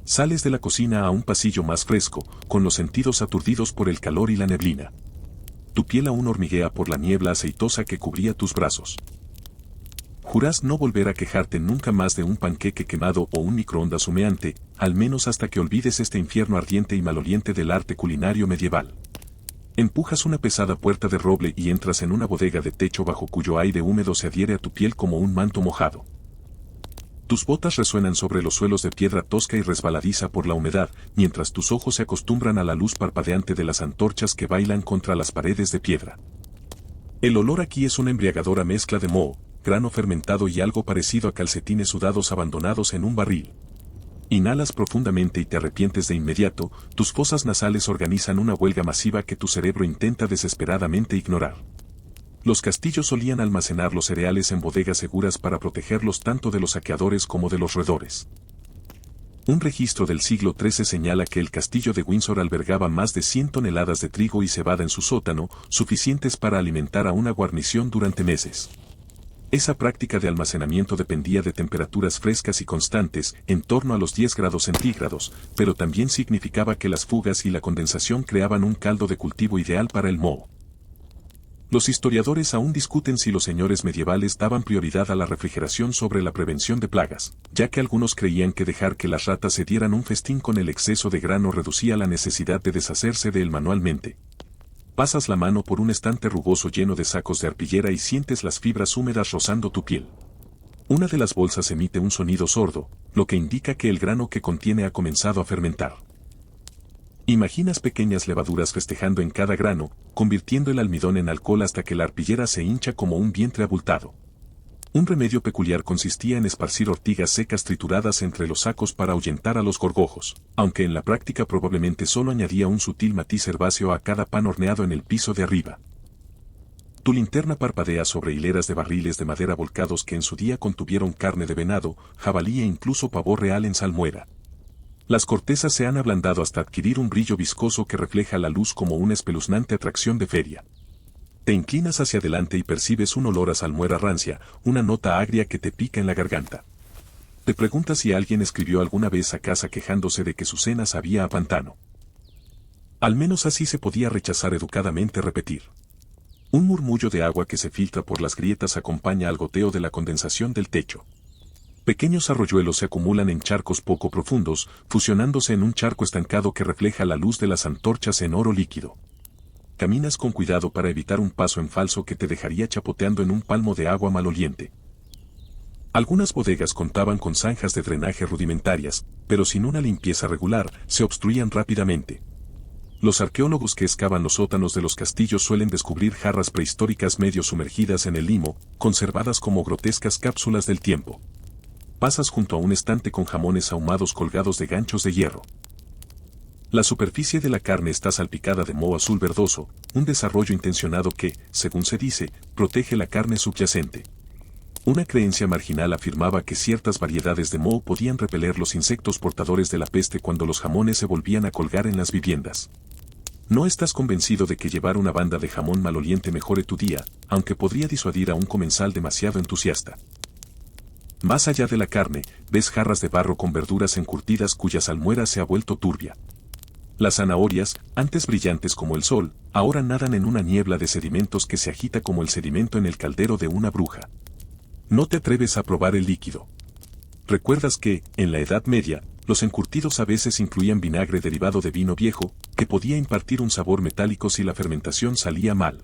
Sales de la cocina a un pasillo más fresco, con los sentidos aturdidos por el calor y la neblina. Tu piel aún hormiguea por la niebla aceitosa que cubría tus brazos. Jurás no volver a quejarte nunca más de un panqueque quemado o un microondas humeante, al menos hasta que olvides este infierno ardiente y maloliente del arte culinario medieval. Empujas una pesada puerta de roble y entras en una bodega de techo bajo cuyo aire húmedo se adhiere a tu piel como un manto mojado. Tus botas resuenan sobre los suelos de piedra tosca y resbaladiza por la humedad, mientras tus ojos se acostumbran a la luz parpadeante de las antorchas que bailan contra las paredes de piedra. El olor aquí es una embriagadora mezcla de moho, grano fermentado y algo parecido a calcetines sudados abandonados en un barril. Inhalas profundamente y te arrepientes de inmediato, tus fosas nasales organizan una huelga masiva que tu cerebro intenta desesperadamente ignorar. Los castillos solían almacenar los cereales en bodegas seguras para protegerlos tanto de los saqueadores como de los roedores. Un registro del siglo XIII señala que el castillo de Windsor albergaba más de 100 toneladas de trigo y cebada en su sótano, suficientes para alimentar a una guarnición durante meses. Esa práctica de almacenamiento dependía de temperaturas frescas y constantes, en torno a los 10 grados centígrados, pero también significaba que las fugas y la condensación creaban un caldo de cultivo ideal para el moho. Los historiadores aún discuten si los señores medievales daban prioridad a la refrigeración sobre la prevención de plagas, ya que algunos creían que dejar que las ratas se dieran un festín con el exceso de grano reducía la necesidad de deshacerse de él manualmente. Pasas la mano por un estante rugoso lleno de sacos de arpillera y sientes las fibras húmedas rozando tu piel. Una de las bolsas emite un sonido sordo, lo que indica que el grano que contiene ha comenzado a fermentar. Imaginas pequeñas levaduras festejando en cada grano, convirtiendo el almidón en alcohol hasta que la arpillera se hincha como un vientre abultado. Un remedio peculiar consistía en esparcir ortigas secas trituradas entre los sacos para ahuyentar a los gorgojos, aunque en la práctica probablemente solo añadía un sutil matiz herbáceo a cada pan horneado en el piso de arriba. Tu linterna parpadea sobre hileras de barriles de madera volcados que en su día contuvieron carne de venado, jabalí e incluso pavo real en salmuera. Las cortezas se han ablandado hasta adquirir un brillo viscoso que refleja la luz como una espeluznante atracción de feria. Te inclinas hacia adelante y percibes un olor a salmuera rancia, una nota agria que te pica en la garganta. Te preguntas si alguien escribió alguna vez a casa quejándose de que su cena sabía a pantano. Al menos así se podía rechazar educadamente repetir. Un murmullo de agua que se filtra por las grietas acompaña al goteo de la condensación del techo. Pequeños arroyuelos se acumulan en charcos poco profundos, fusionándose en un charco estancado que refleja la luz de las antorchas en oro líquido. Caminas con cuidado para evitar un paso en falso que te dejaría chapoteando en un palmo de agua maloliente. Algunas bodegas contaban con zanjas de drenaje rudimentarias, pero sin una limpieza regular, se obstruían rápidamente. Los arqueólogos que excavan los sótanos de los castillos suelen descubrir jarras prehistóricas medio sumergidas en el limo, conservadas como grotescas cápsulas del tiempo. Pasas junto a un estante con jamones ahumados colgados de ganchos de hierro. La superficie de la carne está salpicada de moho azul verdoso, un desarrollo intencionado que, según se dice, protege la carne subyacente. Una creencia marginal afirmaba que ciertas variedades de moho podían repeler los insectos portadores de la peste cuando los jamones se volvían a colgar en las viviendas. No estás convencido de que llevar una banda de jamón maloliente mejore tu día, aunque podría disuadir a un comensal demasiado entusiasta. Más allá de la carne, ves jarras de barro con verduras encurtidas cuya salmuera se ha vuelto turbia. Las zanahorias, antes brillantes como el sol, ahora nadan en una niebla de sedimentos que se agita como el sedimento en el caldero de una bruja. No te atreves a probar el líquido. Recuerdas que, en la Edad Media, los encurtidos a veces incluían vinagre derivado de vino viejo, que podía impartir un sabor metálico si la fermentación salía mal.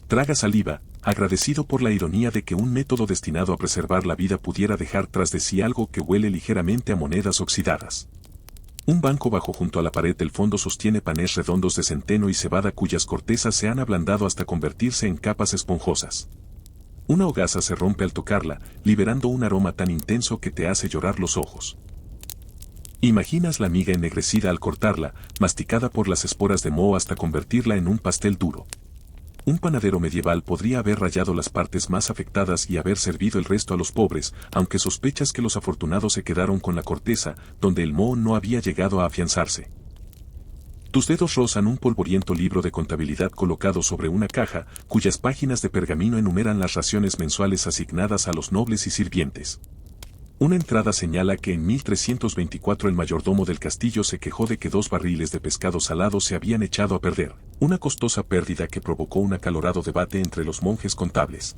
Traga saliva, agradecido por la ironía de que un método destinado a preservar la vida pudiera dejar tras de sí algo que huele ligeramente a monedas oxidadas. Un banco bajo junto a la pared del fondo sostiene panés redondos de centeno y cebada cuyas cortezas se han ablandado hasta convertirse en capas esponjosas. Una hogaza se rompe al tocarla, liberando un aroma tan intenso que te hace llorar los ojos. Imaginas la miga ennegrecida al cortarla, masticada por las esporas de moho hasta convertirla en un pastel duro. Un panadero medieval podría haber rayado las partes más afectadas y haber servido el resto a los pobres, aunque sospechas que los afortunados se quedaron con la corteza, donde el moho no había llegado a afianzarse. Tus dedos rozan un polvoriento libro de contabilidad colocado sobre una caja, cuyas páginas de pergamino enumeran las raciones mensuales asignadas a los nobles y sirvientes. Una entrada señala que en 1324 el mayordomo del castillo se quejó de que 2 barriles de pescado salado se habían echado a perder, una costosa pérdida que provocó un acalorado debate entre los monjes contables.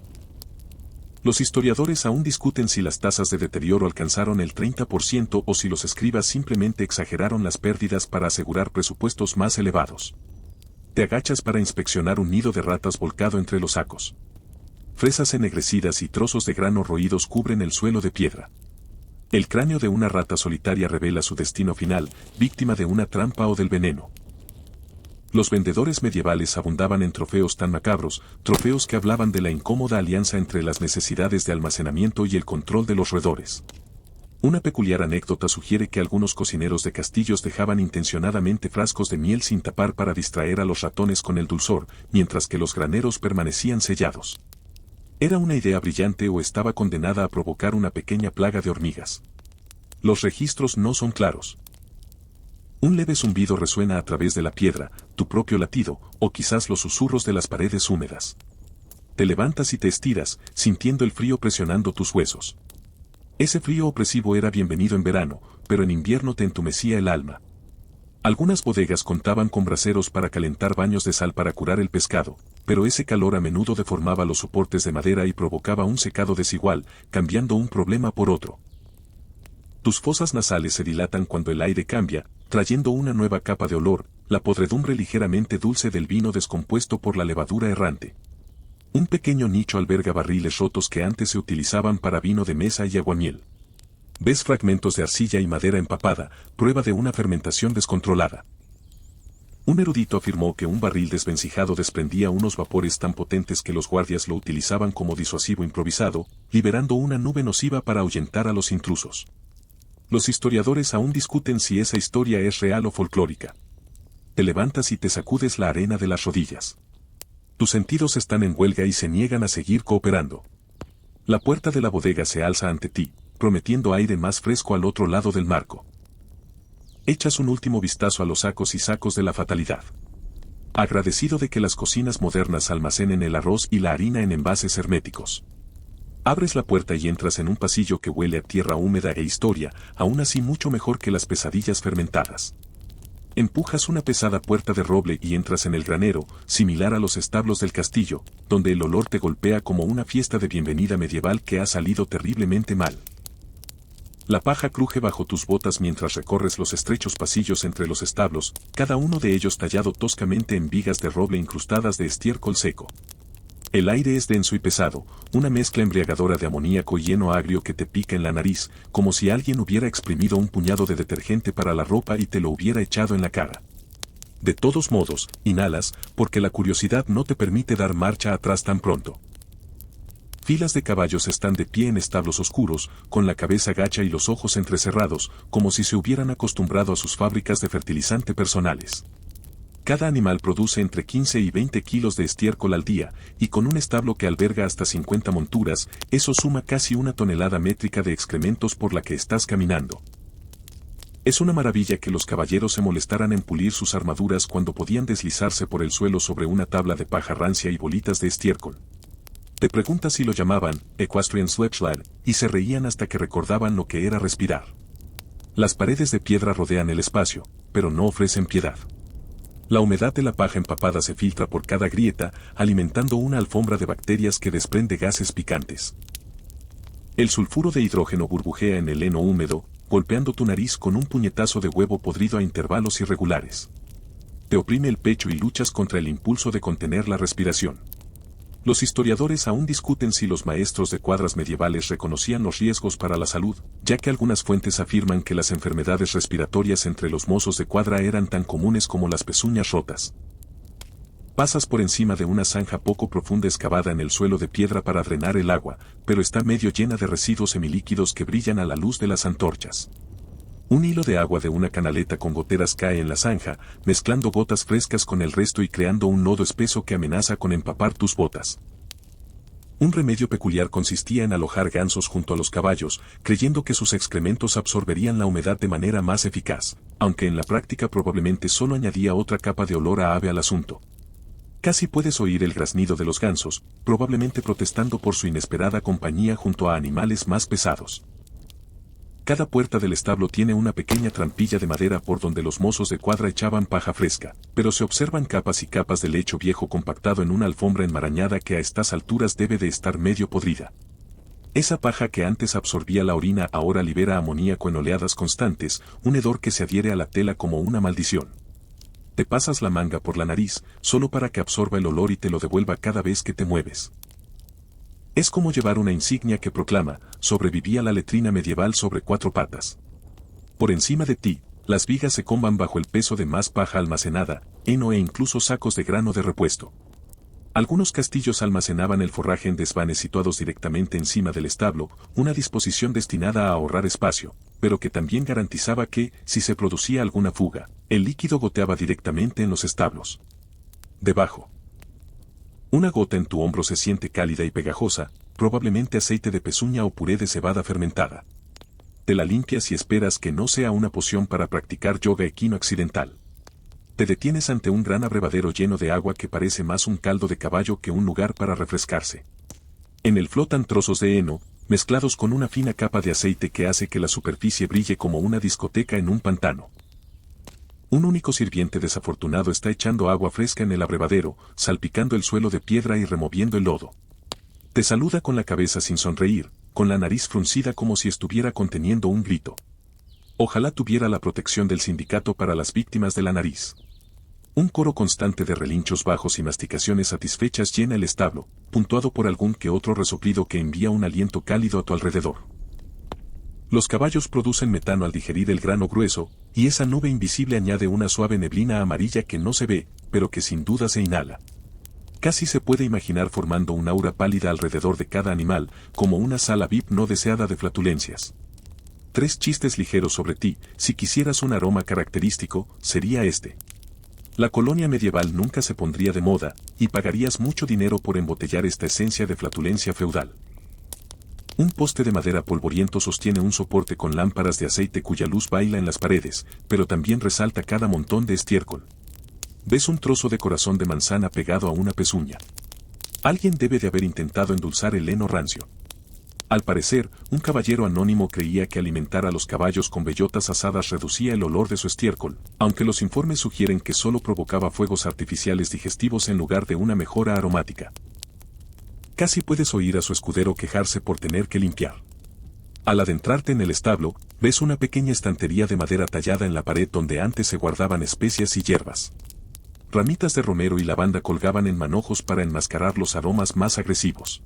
Los historiadores aún discuten si las tasas de deterioro alcanzaron el 30% o si los escribas simplemente exageraron las pérdidas para asegurar presupuestos más elevados. Te agachas para inspeccionar un nido de ratas volcado entre los sacos. Fresas ennegrecidas y trozos de grano roídos cubren el suelo de piedra. El cráneo de una rata solitaria revela su destino final, víctima de una trampa o del veneno. Los vendedores medievales abundaban en trofeos tan macabros, trofeos que hablaban de la incómoda alianza entre las necesidades de almacenamiento y el control de los roedores. Una peculiar anécdota sugiere que algunos cocineros de castillos dejaban intencionadamente frascos de miel sin tapar para distraer a los ratones con el dulzor, mientras que los graneros permanecían sellados. ¿Era una idea brillante o estaba condenada a provocar una pequeña plaga de hormigas? Los registros no son claros. Un leve zumbido resuena a través de la piedra, tu propio latido, o quizás los susurros de las paredes húmedas. Te levantas y te estiras, sintiendo el frío presionando tus huesos. Ese frío opresivo era bienvenido en verano, pero en invierno te entumecía el alma. Algunas bodegas contaban con braseros para calentar baños de sal para curar el pescado, pero ese calor a menudo deformaba los soportes de madera y provocaba un secado desigual, cambiando un problema por otro. Tus fosas nasales se dilatan cuando el aire cambia, trayendo una nueva capa de olor, la podredumbre ligeramente dulce del vino descompuesto por la levadura errante. Un pequeño nicho alberga barriles rotos que antes se utilizaban para vino de mesa y aguamiel. Ves fragmentos de arcilla y madera empapada, prueba de una fermentación descontrolada. Un erudito afirmó que un barril desvencijado desprendía unos vapores tan potentes que los guardias lo utilizaban como disuasivo improvisado, liberando una nube nociva para ahuyentar a los intrusos. Los historiadores aún discuten si esa historia es real o folclórica. Te levantas y te sacudes la arena de las rodillas. Tus sentidos están en huelga y se niegan a seguir cooperando. La puerta de la bodega se alza ante ti, prometiendo aire más fresco al otro lado del marco. Echas un último vistazo a los sacos y sacos de la fatalidad. Agradecido de que las cocinas modernas almacenen el arroz y la harina en envases herméticos. Abres la puerta y entras en un pasillo que huele a tierra húmeda e historia, aún así mucho mejor que las pesadillas fermentadas. Empujas una pesada puerta de roble y entras en el granero, similar a los establos del castillo, donde el olor te golpea como una fiesta de bienvenida medieval que ha salido terriblemente mal. La paja cruje bajo tus botas mientras recorres los estrechos pasillos entre los establos, cada uno de ellos tallado toscamente en vigas de roble incrustadas de estiércol seco. El aire es denso y pesado, una mezcla embriagadora de amoníaco y heno agrio que te pica en la nariz, como si alguien hubiera exprimido un puñado de detergente para la ropa y te lo hubiera echado en la cara. De todos modos, inhalas, porque la curiosidad no te permite dar marcha atrás tan pronto. Filas de caballos están de pie en establos oscuros, con la cabeza gacha y los ojos entrecerrados, como si se hubieran acostumbrado a sus fábricas de fertilizante personales. Cada animal produce entre 15 y 20 kilos de estiércol al día, y con un establo que alberga hasta 50 monturas, eso suma casi una tonelada métrica de excrementos por la que estás caminando. Es una maravilla que los caballeros se molestaran en pulir sus armaduras cuando podían deslizarse por el suelo sobre una tabla de paja rancia y bolitas de estiércol. Te preguntas si lo llamaban Equestrian Sledgeland, y se reían hasta que recordaban lo que era respirar. Las paredes de piedra rodean el espacio, pero no ofrecen piedad. La humedad de la paja empapada se filtra por cada grieta, alimentando una alfombra de bacterias que desprende gases picantes. El sulfuro de hidrógeno burbujea en el heno húmedo, golpeando tu nariz con un puñetazo de huevo podrido a intervalos irregulares. Te oprime el pecho y luchas contra el impulso de contener la respiración. Los historiadores aún discuten si los maestros de cuadras medievales reconocían los riesgos para la salud, ya que algunas fuentes afirman que las enfermedades respiratorias entre los mozos de cuadra eran tan comunes como las pezuñas rotas. Pasas por encima de una zanja poco profunda excavada en el suelo de piedra para drenar el agua, pero está medio llena de residuos semilíquidos que brillan a la luz de las antorchas. Un hilo de agua de una canaleta con goteras cae en la zanja, mezclando gotas frescas con el resto y creando un lodo espeso que amenaza con empapar tus botas. Un remedio peculiar consistía en alojar gansos junto a los caballos, creyendo que sus excrementos absorberían la humedad de manera más eficaz, aunque en la práctica probablemente solo añadía otra capa de olor a ave al asunto. Casi puedes oír el graznido de los gansos, probablemente protestando por su inesperada compañía junto a animales más pesados. Cada puerta del establo tiene una pequeña trampilla de madera por donde los mozos de cuadra echaban paja fresca, pero se observan capas y capas de lecho viejo compactado en una alfombra enmarañada que a estas alturas debe de estar medio podrida. Esa paja que antes absorbía la orina ahora libera amoníaco en oleadas constantes, un hedor que se adhiere a la tela como una maldición. Te pasas la manga por la nariz, solo para que absorba el olor y te lo devuelva cada vez que te mueves. Es como llevar una insignia que proclama, sobrevivía la letrina medieval sobre 4 patas. Por encima de ti, las vigas se comban bajo el peso de más paja almacenada, heno e incluso sacos de grano de repuesto. Algunos castillos almacenaban el forraje en desvanes situados directamente encima del establo, una disposición destinada a ahorrar espacio, pero que también garantizaba que, si se producía alguna fuga, el líquido goteaba directamente en los establos. Debajo. Una gota en tu hombro se siente cálida y pegajosa, probablemente aceite de pezuña o puré de cebada fermentada. Te la limpias y esperas que no sea una poción para practicar yoga equino accidental. Te detienes ante un gran abrevadero lleno de agua que parece más un caldo de caballo que un lugar para refrescarse. En él flotan trozos de heno, mezclados con una fina capa de aceite que hace que la superficie brille como una discoteca en un pantano. Un único sirviente desafortunado está echando agua fresca en el abrevadero, salpicando el suelo de piedra y removiendo el lodo. Te saluda con la cabeza sin sonreír, con la nariz fruncida como si estuviera conteniendo un grito. Ojalá tuviera la protección del sindicato para las víctimas de la nariz. Un coro constante de relinchos bajos y masticaciones satisfechas llena el establo, puntuado por algún que otro resoplido que envía un aliento cálido a tu alrededor. Los caballos producen metano al digerir el grano grueso, y esa nube invisible añade una suave neblina amarilla que no se ve, pero que sin duda se inhala. Casi se puede imaginar formando una aura pálida alrededor de cada animal, como una sala VIP no deseada de flatulencias. 3 chistes ligeros sobre ti, si quisieras un aroma característico, sería este. La colonia medieval nunca se pondría de moda, y pagarías mucho dinero por embotellar esta esencia de flatulencia feudal. Un poste de madera polvoriento sostiene un soporte con lámparas de aceite cuya luz baila en las paredes, pero también resalta cada montón de estiércol. Ves un trozo de corazón de manzana pegado a una pezuña. Alguien debe de haber intentado endulzar el heno rancio. Al parecer, un caballero anónimo creía que alimentar a los caballos con bellotas asadas reducía el olor de su estiércol, aunque los informes sugieren que solo provocaba fuegos artificiales digestivos en lugar de una mejora aromática. Casi puedes oír a su escudero quejarse por tener que limpiar. Al adentrarte en el establo, ves una pequeña estantería de madera tallada en la pared donde antes se guardaban especias y hierbas. Ramitas de romero y lavanda colgaban en manojos para enmascarar los aromas más agresivos.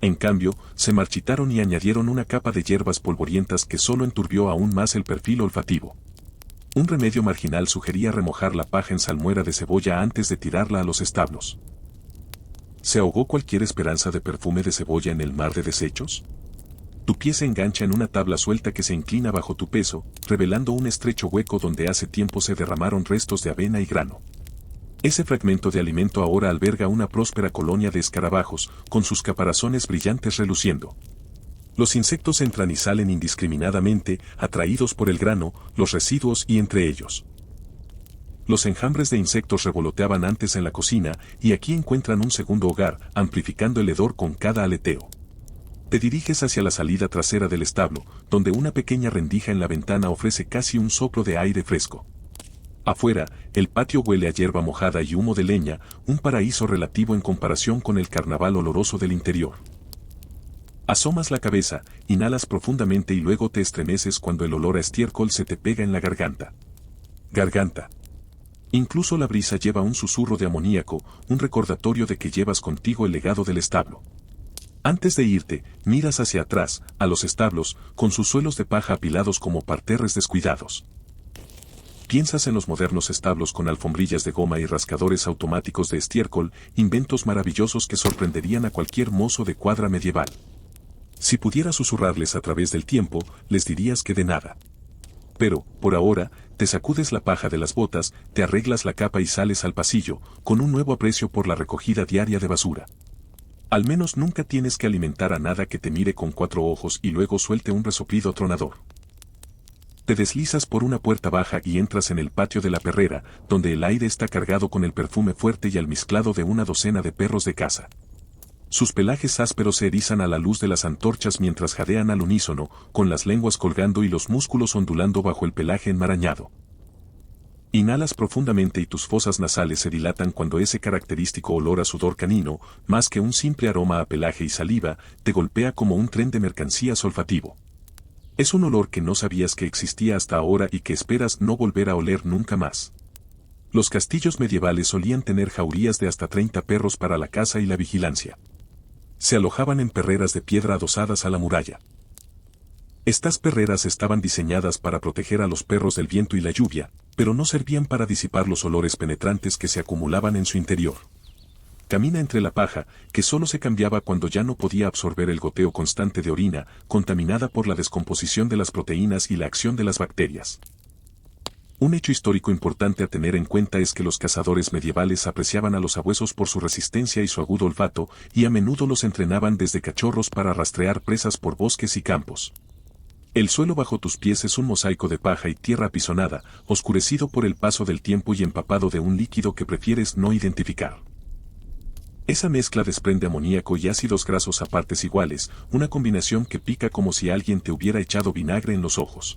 En cambio, se marchitaron y añadieron una capa de hierbas polvorientas que solo enturbió aún más el perfil olfativo. Un remedio marginal sugería remojar la paja en salmuera de cebolla antes de tirarla a los establos. ¿Se ahogó cualquier esperanza de perfume de cebolla en el mar de desechos? Tu pie se engancha en una tabla suelta que se inclina bajo tu peso, revelando un estrecho hueco donde hace tiempo se derramaron restos de avena y grano. Ese fragmento de alimento ahora alberga una próspera colonia de escarabajos, con sus caparazones brillantes reluciendo. Los insectos entran y salen indiscriminadamente, atraídos por el grano, los residuos y entre ellos. Los enjambres de insectos revoloteaban antes en la cocina, y aquí encuentran un segundo hogar, amplificando el hedor con cada aleteo. Te diriges hacia la salida trasera del establo, donde una pequeña rendija en la ventana ofrece casi un soplo de aire fresco. Afuera, el patio huele a hierba mojada y humo de leña, un paraíso relativo en comparación con el carnaval oloroso del interior. Asomas la cabeza, inhalas profundamente y luego te estremeces cuando el olor a estiércol se te pega en la garganta. Garganta. Incluso la brisa lleva un susurro de amoníaco, un recordatorio de que llevas contigo el legado del establo. Antes de irte, miras hacia atrás, a los establos, con sus suelos de paja apilados como parterres descuidados. Piensas en los modernos establos con alfombrillas de goma y rascadores automáticos de estiércol, inventos maravillosos que sorprenderían a cualquier mozo de cuadra medieval. Si pudieras susurrarles a través del tiempo, les dirías que de nada. Pero, por ahora, te sacudes la paja de las botas, te arreglas la capa y sales al pasillo, con un nuevo aprecio por la recogida diaria de basura. Al menos nunca tienes que alimentar a nada que te mire con 4 ojos y luego suelte un resoplido tronador. Te deslizas por una puerta baja y entras en el patio de la perrera, donde el aire está cargado con el perfume fuerte y almizclado de una docena de perros de caza. Sus pelajes ásperos se erizan a la luz de las antorchas mientras jadean al unísono, con las lenguas colgando y los músculos ondulando bajo el pelaje enmarañado. Inhalas profundamente y tus fosas nasales se dilatan cuando ese característico olor a sudor canino, más que un simple aroma a pelaje y saliva, te golpea como un tren de mercancías olfativo. Es un olor que no sabías que existía hasta ahora y que esperas no volver a oler nunca más. Los castillos medievales solían tener jaurías de hasta 30 perros para la caza y la vigilancia. Se alojaban en perreras de piedra adosadas a la muralla. Estas perreras estaban diseñadas para proteger a los perros del viento y la lluvia, pero no servían para disipar los olores penetrantes que se acumulaban en su interior. Camina entre la paja, que solo se cambiaba cuando ya no podía absorber el goteo constante de orina, contaminada por la descomposición de las proteínas y la acción de las bacterias. Un hecho histórico importante a tener en cuenta es que los cazadores medievales apreciaban a los sabuesos por su resistencia y su agudo olfato, y a menudo los entrenaban desde cachorros para rastrear presas por bosques y campos. El suelo bajo tus pies es un mosaico de paja y tierra apisonada, oscurecido por el paso del tiempo y empapado de un líquido que prefieres no identificar. Esa mezcla desprende amoníaco y ácidos grasos a partes iguales, una combinación que pica como si alguien te hubiera echado vinagre en los ojos.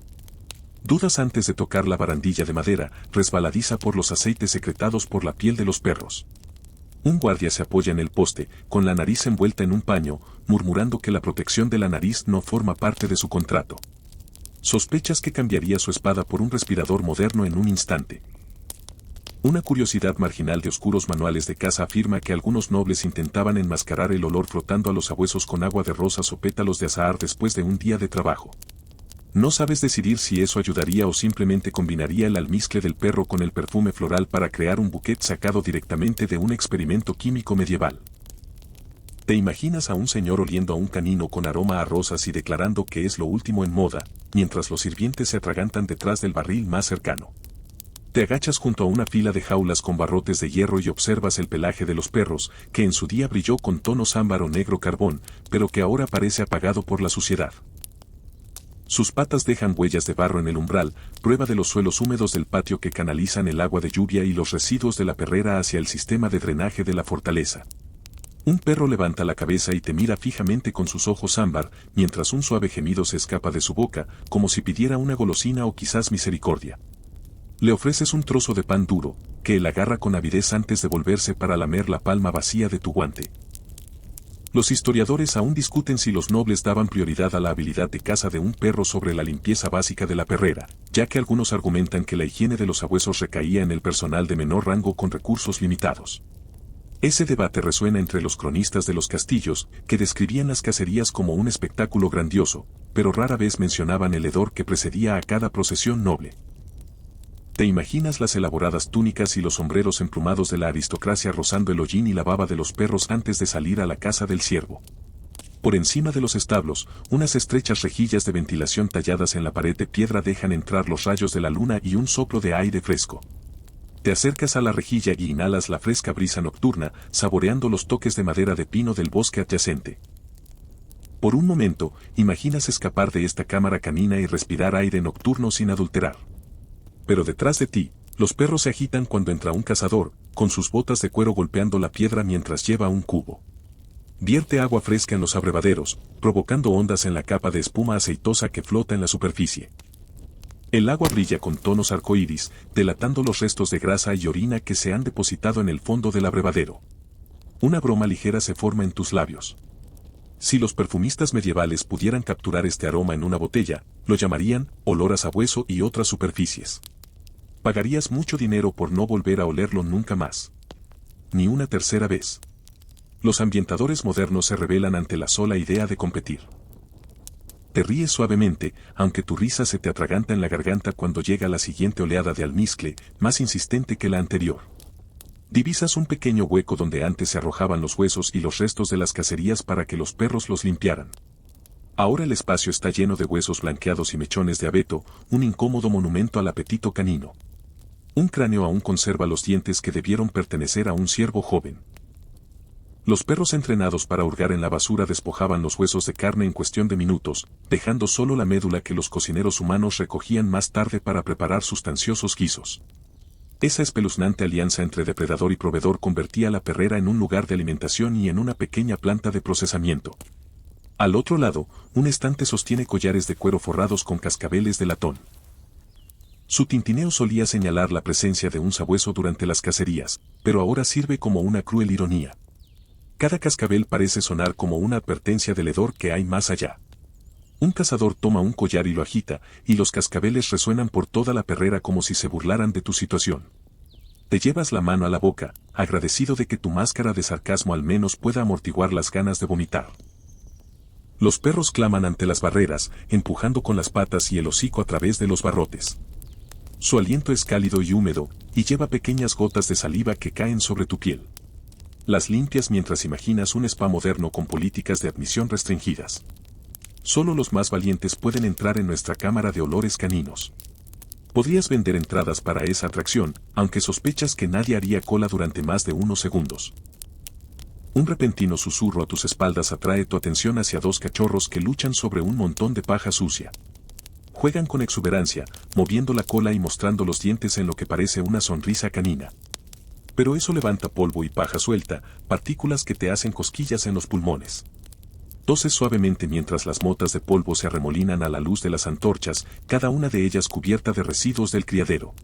Dudas antes de tocar la barandilla de madera, resbaladiza por los aceites secretados por la piel de los perros. Un guardia se apoya en el poste, con la nariz envuelta en un paño, murmurando que la protección de la nariz no forma parte de su contrato. Sospechas que cambiaría su espada por un respirador moderno en un instante. Una curiosidad marginal de oscuros manuales de caza afirma que algunos nobles intentaban enmascarar el olor frotando a los sabuesos con agua de rosas o pétalos de azahar después de un día de trabajo. No sabes decidir si eso ayudaría o simplemente combinaría el almizcle del perro con el perfume floral para crear un bouquet sacado directamente de un experimento químico medieval. Te imaginas a un señor oliendo a un canino con aroma a rosas y declarando que es lo último en moda, mientras los sirvientes se atragantan detrás del barril más cercano. Te agachas junto a una fila de jaulas con barrotes de hierro y observas el pelaje de los perros, que en su día brilló con tonos ámbar o negro carbón, pero que ahora parece apagado por la suciedad. Sus patas dejan huellas de barro en el umbral, prueba de los suelos húmedos del patio que canalizan el agua de lluvia y los residuos de la perrera hacia el sistema de drenaje de la fortaleza. Un perro levanta la cabeza y te mira fijamente con sus ojos ámbar, mientras un suave gemido se escapa de su boca, como si pidiera una golosina o quizás misericordia. Le ofreces un trozo de pan duro, que él agarra con avidez antes de volverse para lamer la palma vacía de tu guante. Los historiadores aún discuten si los nobles daban prioridad a la habilidad de caza de un perro sobre la limpieza básica de la perrera, ya que algunos argumentan que la higiene de los sabuesos recaía en el personal de menor rango con recursos limitados. Ese debate resuena entre los cronistas de los castillos, que describían las cacerías como un espectáculo grandioso, pero rara vez mencionaban el hedor que precedía a cada procesión noble. ¿Te imaginas las elaboradas túnicas y los sombreros emplumados de la aristocracia rozando el hollín y la baba de los perros antes de salir a la caza del ciervo? Por encima de los establos, unas estrechas rejillas de ventilación talladas en la pared de piedra dejan entrar los rayos de la luna y un soplo de aire fresco. Te acercas a la rejilla y inhalas la fresca brisa nocturna, saboreando los toques de madera de pino del bosque adyacente. Por un momento, imaginas escapar de esta cámara canina y respirar aire nocturno sin adulterar. Pero detrás de ti, los perros se agitan cuando entra un cazador, con sus botas de cuero golpeando la piedra mientras lleva un cubo. Vierte agua fresca en los abrevaderos, provocando ondas en la capa de espuma aceitosa que flota en la superficie. El agua brilla con tonos arcoíris, delatando los restos de grasa y orina que se han depositado en el fondo del abrevadero. Una broma ligera se forma en tus labios. Si los perfumistas medievales pudieran capturar este aroma en una botella, lo llamarían olor a sabueso y otras superficies. Pagarías mucho dinero por no volver a olerlo nunca más. Ni una tercera vez. Los ambientadores modernos se rebelan ante la sola idea de competir. Te ríes suavemente, aunque tu risa se te atraganta en la garganta cuando llega la siguiente oleada de almizcle, más insistente que la anterior. Divisas un pequeño hueco donde antes se arrojaban los huesos y los restos de las cacerías para que los perros los limpiaran. Ahora el espacio está lleno de huesos blanqueados y mechones de abeto, un incómodo monumento al apetito canino. Un cráneo aún conserva los dientes que debieron pertenecer a un ciervo joven. Los perros entrenados para hurgar en la basura despojaban los huesos de carne en cuestión de minutos, dejando solo la médula que los cocineros humanos recogían más tarde para preparar sustanciosos guisos. Esa espeluznante alianza entre depredador y proveedor convertía la perrera en un lugar de alimentación y en una pequeña planta de procesamiento. Al otro lado, un estante sostiene collares de cuero forrados con cascabeles de latón. Su tintineo solía señalar la presencia de un sabueso durante las cacerías, pero ahora sirve como una cruel ironía. Cada cascabel parece sonar como una advertencia del hedor que hay más allá. Un cazador toma un collar y lo agita, y los cascabeles resuenan por toda la perrera como si se burlaran de tu situación. Te llevas la mano a la boca, agradecido de que tu máscara de sarcasmo al menos pueda amortiguar las ganas de vomitar. Los perros claman ante las barreras, empujando con las patas y el hocico a través de los barrotes. Su aliento es cálido y húmedo, y lleva pequeñas gotas de saliva que caen sobre tu piel. Las limpias mientras imaginas un spa moderno con políticas de admisión restringidas. Solo los más valientes pueden entrar en nuestra cámara de olores caninos. Podrías vender entradas para esa atracción, aunque sospechas que nadie haría cola durante más de unos segundos. Un repentino susurro a tus espaldas atrae tu atención hacia dos cachorros que luchan sobre un montón de paja sucia. Juegan con exuberancia, moviendo la cola y mostrando los dientes en lo que parece una sonrisa canina. Pero eso levanta polvo y paja suelta, partículas que te hacen cosquillas en los pulmones. Toses suavemente mientras las motas de polvo se arremolinan a la luz de las antorchas, cada una de ellas cubierta de residuos del criadero.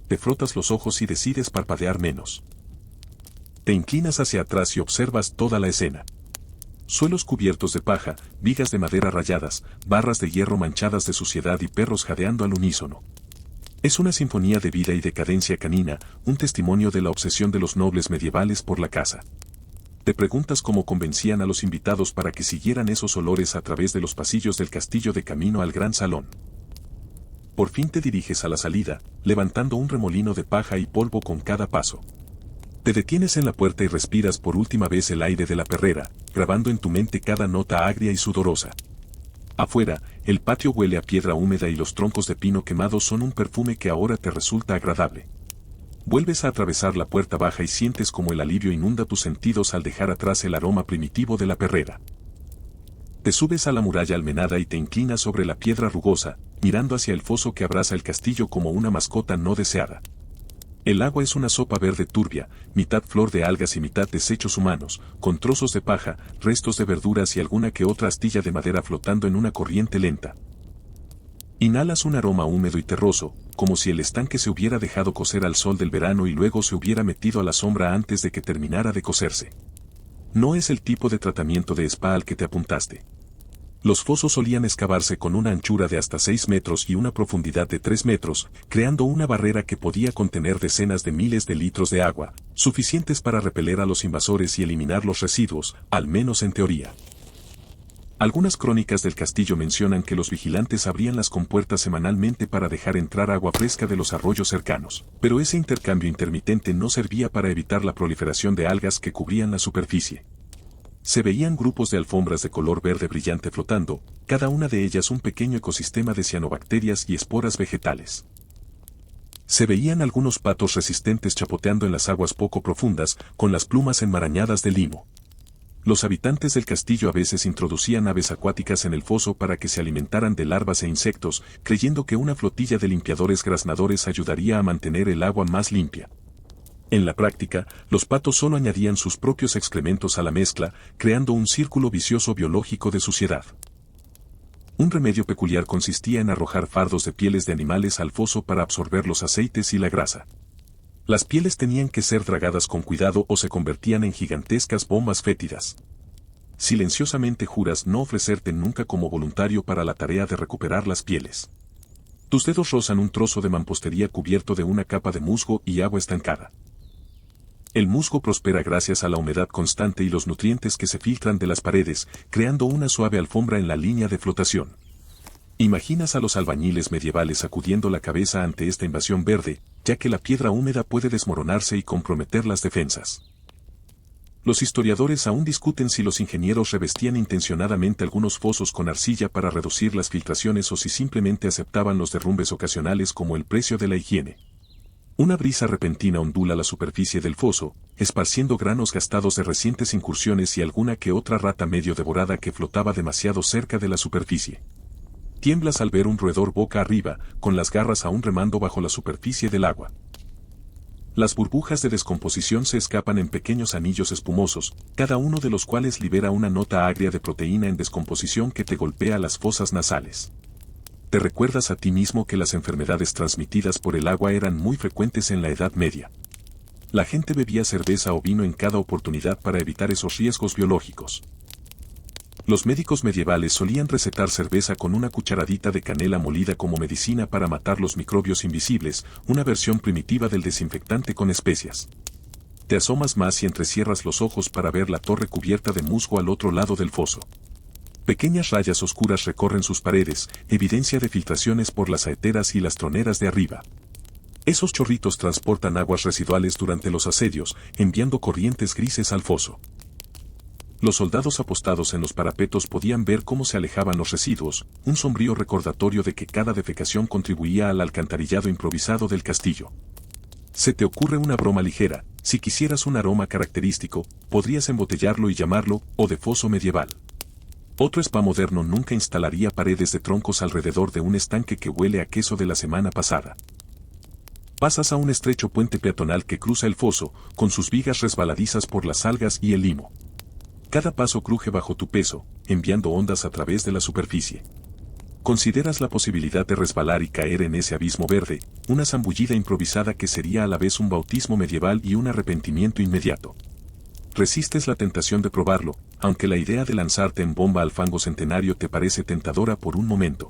Te frotas los ojos y decides parpadear menos. Te inclinas hacia atrás y observas toda la escena. Suelos cubiertos de paja, vigas de madera rayadas, barras de hierro manchadas de suciedad y perros jadeando al unísono. Es una sinfonía de vida y decadencia canina, un testimonio de la obsesión de los nobles medievales por la caza. Te preguntas cómo convencían a los invitados para que siguieran esos olores a través de los pasillos del castillo de camino al gran salón. Por fin te diriges a la salida, levantando un remolino de paja y polvo con cada paso. Te detienes en la puerta y respiras por última vez el aire de la perrera, grabando en tu mente cada nota agria y sudorosa. Afuera, el patio huele a piedra húmeda y los troncos de pino quemados son un perfume que ahora te resulta agradable. Vuelves a atravesar la puerta baja y sientes como el alivio inunda tus sentidos al dejar atrás el aroma primitivo de la perrera. Te subes a la muralla almenada y te inclinas sobre la piedra rugosa, mirando hacia el foso que abraza el castillo como una mascota no deseada. El agua es una sopa verde turbia, mitad flor de algas y mitad desechos humanos, con trozos de paja, restos de verduras y alguna que otra astilla de madera flotando en una corriente lenta. Inhalas un aroma húmedo y terroso, como si el estanque se hubiera dejado cocer al sol del verano y luego se hubiera metido a la sombra antes de que terminara de cocerse. No es el tipo de tratamiento de spa al que te apuntaste. Los fosos solían excavarse con una anchura de hasta 6 metros y una profundidad de 3 metros, creando una barrera que podía contener decenas de miles de litros de agua, suficientes para repeler a los invasores y eliminar los residuos, al menos en teoría. Algunas crónicas del castillo mencionan que los vigilantes abrían las compuertas semanalmente para dejar entrar agua fresca de los arroyos cercanos, pero ese intercambio intermitente no servía para evitar la proliferación de algas que cubrían la superficie. Se veían grupos de alfombras de color verde brillante flotando, cada una de ellas un pequeño ecosistema de cianobacterias y esporas vegetales. Se veían algunos patos resistentes chapoteando en las aguas poco profundas, con las plumas enmarañadas de limo. Los habitantes del castillo a veces introducían aves acuáticas en el foso para que se alimentaran de larvas e insectos, creyendo que una flotilla de limpiadores graznadores ayudaría a mantener el agua más limpia. En la práctica, los patos solo añadían sus propios excrementos a la mezcla, creando un círculo vicioso biológico de suciedad. Un remedio peculiar consistía en arrojar fardos de pieles de animales al foso para absorber los aceites y la grasa. Las pieles tenían que ser tragadas con cuidado o se convertían en gigantescas bombas fétidas. Silenciosamente juras no ofrecerte nunca como voluntario para la tarea de recuperar las pieles. Tus dedos rozan un trozo de mampostería cubierto de una capa de musgo y agua estancada. El musgo prospera gracias a la humedad constante y los nutrientes que se filtran de las paredes, creando una suave alfombra en la línea de flotación. Imaginas a los albañiles medievales sacudiendo la cabeza ante esta invasión verde, ya que la piedra húmeda puede desmoronarse y comprometer las defensas. Los historiadores aún discuten si los ingenieros revestían intencionadamente algunos fosos con arcilla para reducir las filtraciones o si simplemente aceptaban los derrumbes ocasionales como el precio de la higiene. Una brisa repentina ondula la superficie del foso, esparciendo granos gastados de recientes incursiones y alguna que otra rata medio devorada que flotaba demasiado cerca de la superficie. Tiemblas al ver un roedor boca arriba, con las garras aún remando bajo la superficie del agua. Las burbujas de descomposición se escapan en pequeños anillos espumosos, cada uno de los cuales libera una nota agria de proteína en descomposición que te golpea las fosas nasales. Te recuerdas a ti mismo que las enfermedades transmitidas por el agua eran muy frecuentes en la Edad Media. La gente bebía cerveza o vino en cada oportunidad para evitar esos riesgos biológicos. Los médicos medievales solían recetar cerveza con una cucharadita de canela molida como medicina para matar los microbios invisibles, una versión primitiva del desinfectante con especias. Te asomas más y entrecierras los ojos para ver la torre cubierta de musgo al otro lado del foso. Pequeñas rayas oscuras recorren sus paredes, evidencia de filtraciones por las saeteras y las troneras de arriba. Esos chorritos transportan aguas residuales durante los asedios, enviando corrientes grises al foso. Los soldados apostados en los parapetos podían ver cómo se alejaban los residuos, un sombrío recordatorio de que cada defecación contribuía al alcantarillado improvisado del castillo. Se te ocurre una broma ligera: si quisieras un aroma característico, podrías embotellarlo y llamarlo «o de foso medieval». Otro spa moderno nunca instalaría paredes de troncos alrededor de un estanque que huele a queso de la semana pasada. Pasas a un estrecho puente peatonal que cruza el foso, con sus vigas resbaladizas por las algas y el limo. Cada paso cruje bajo tu peso, enviando ondas a través de la superficie. Consideras la posibilidad de resbalar y caer en ese abismo verde, una zambullida improvisada que sería a la vez un bautismo medieval y un arrepentimiento inmediato. Resistes la tentación de probarlo, aunque la idea de lanzarte en bomba al fango centenario te parece tentadora por un momento.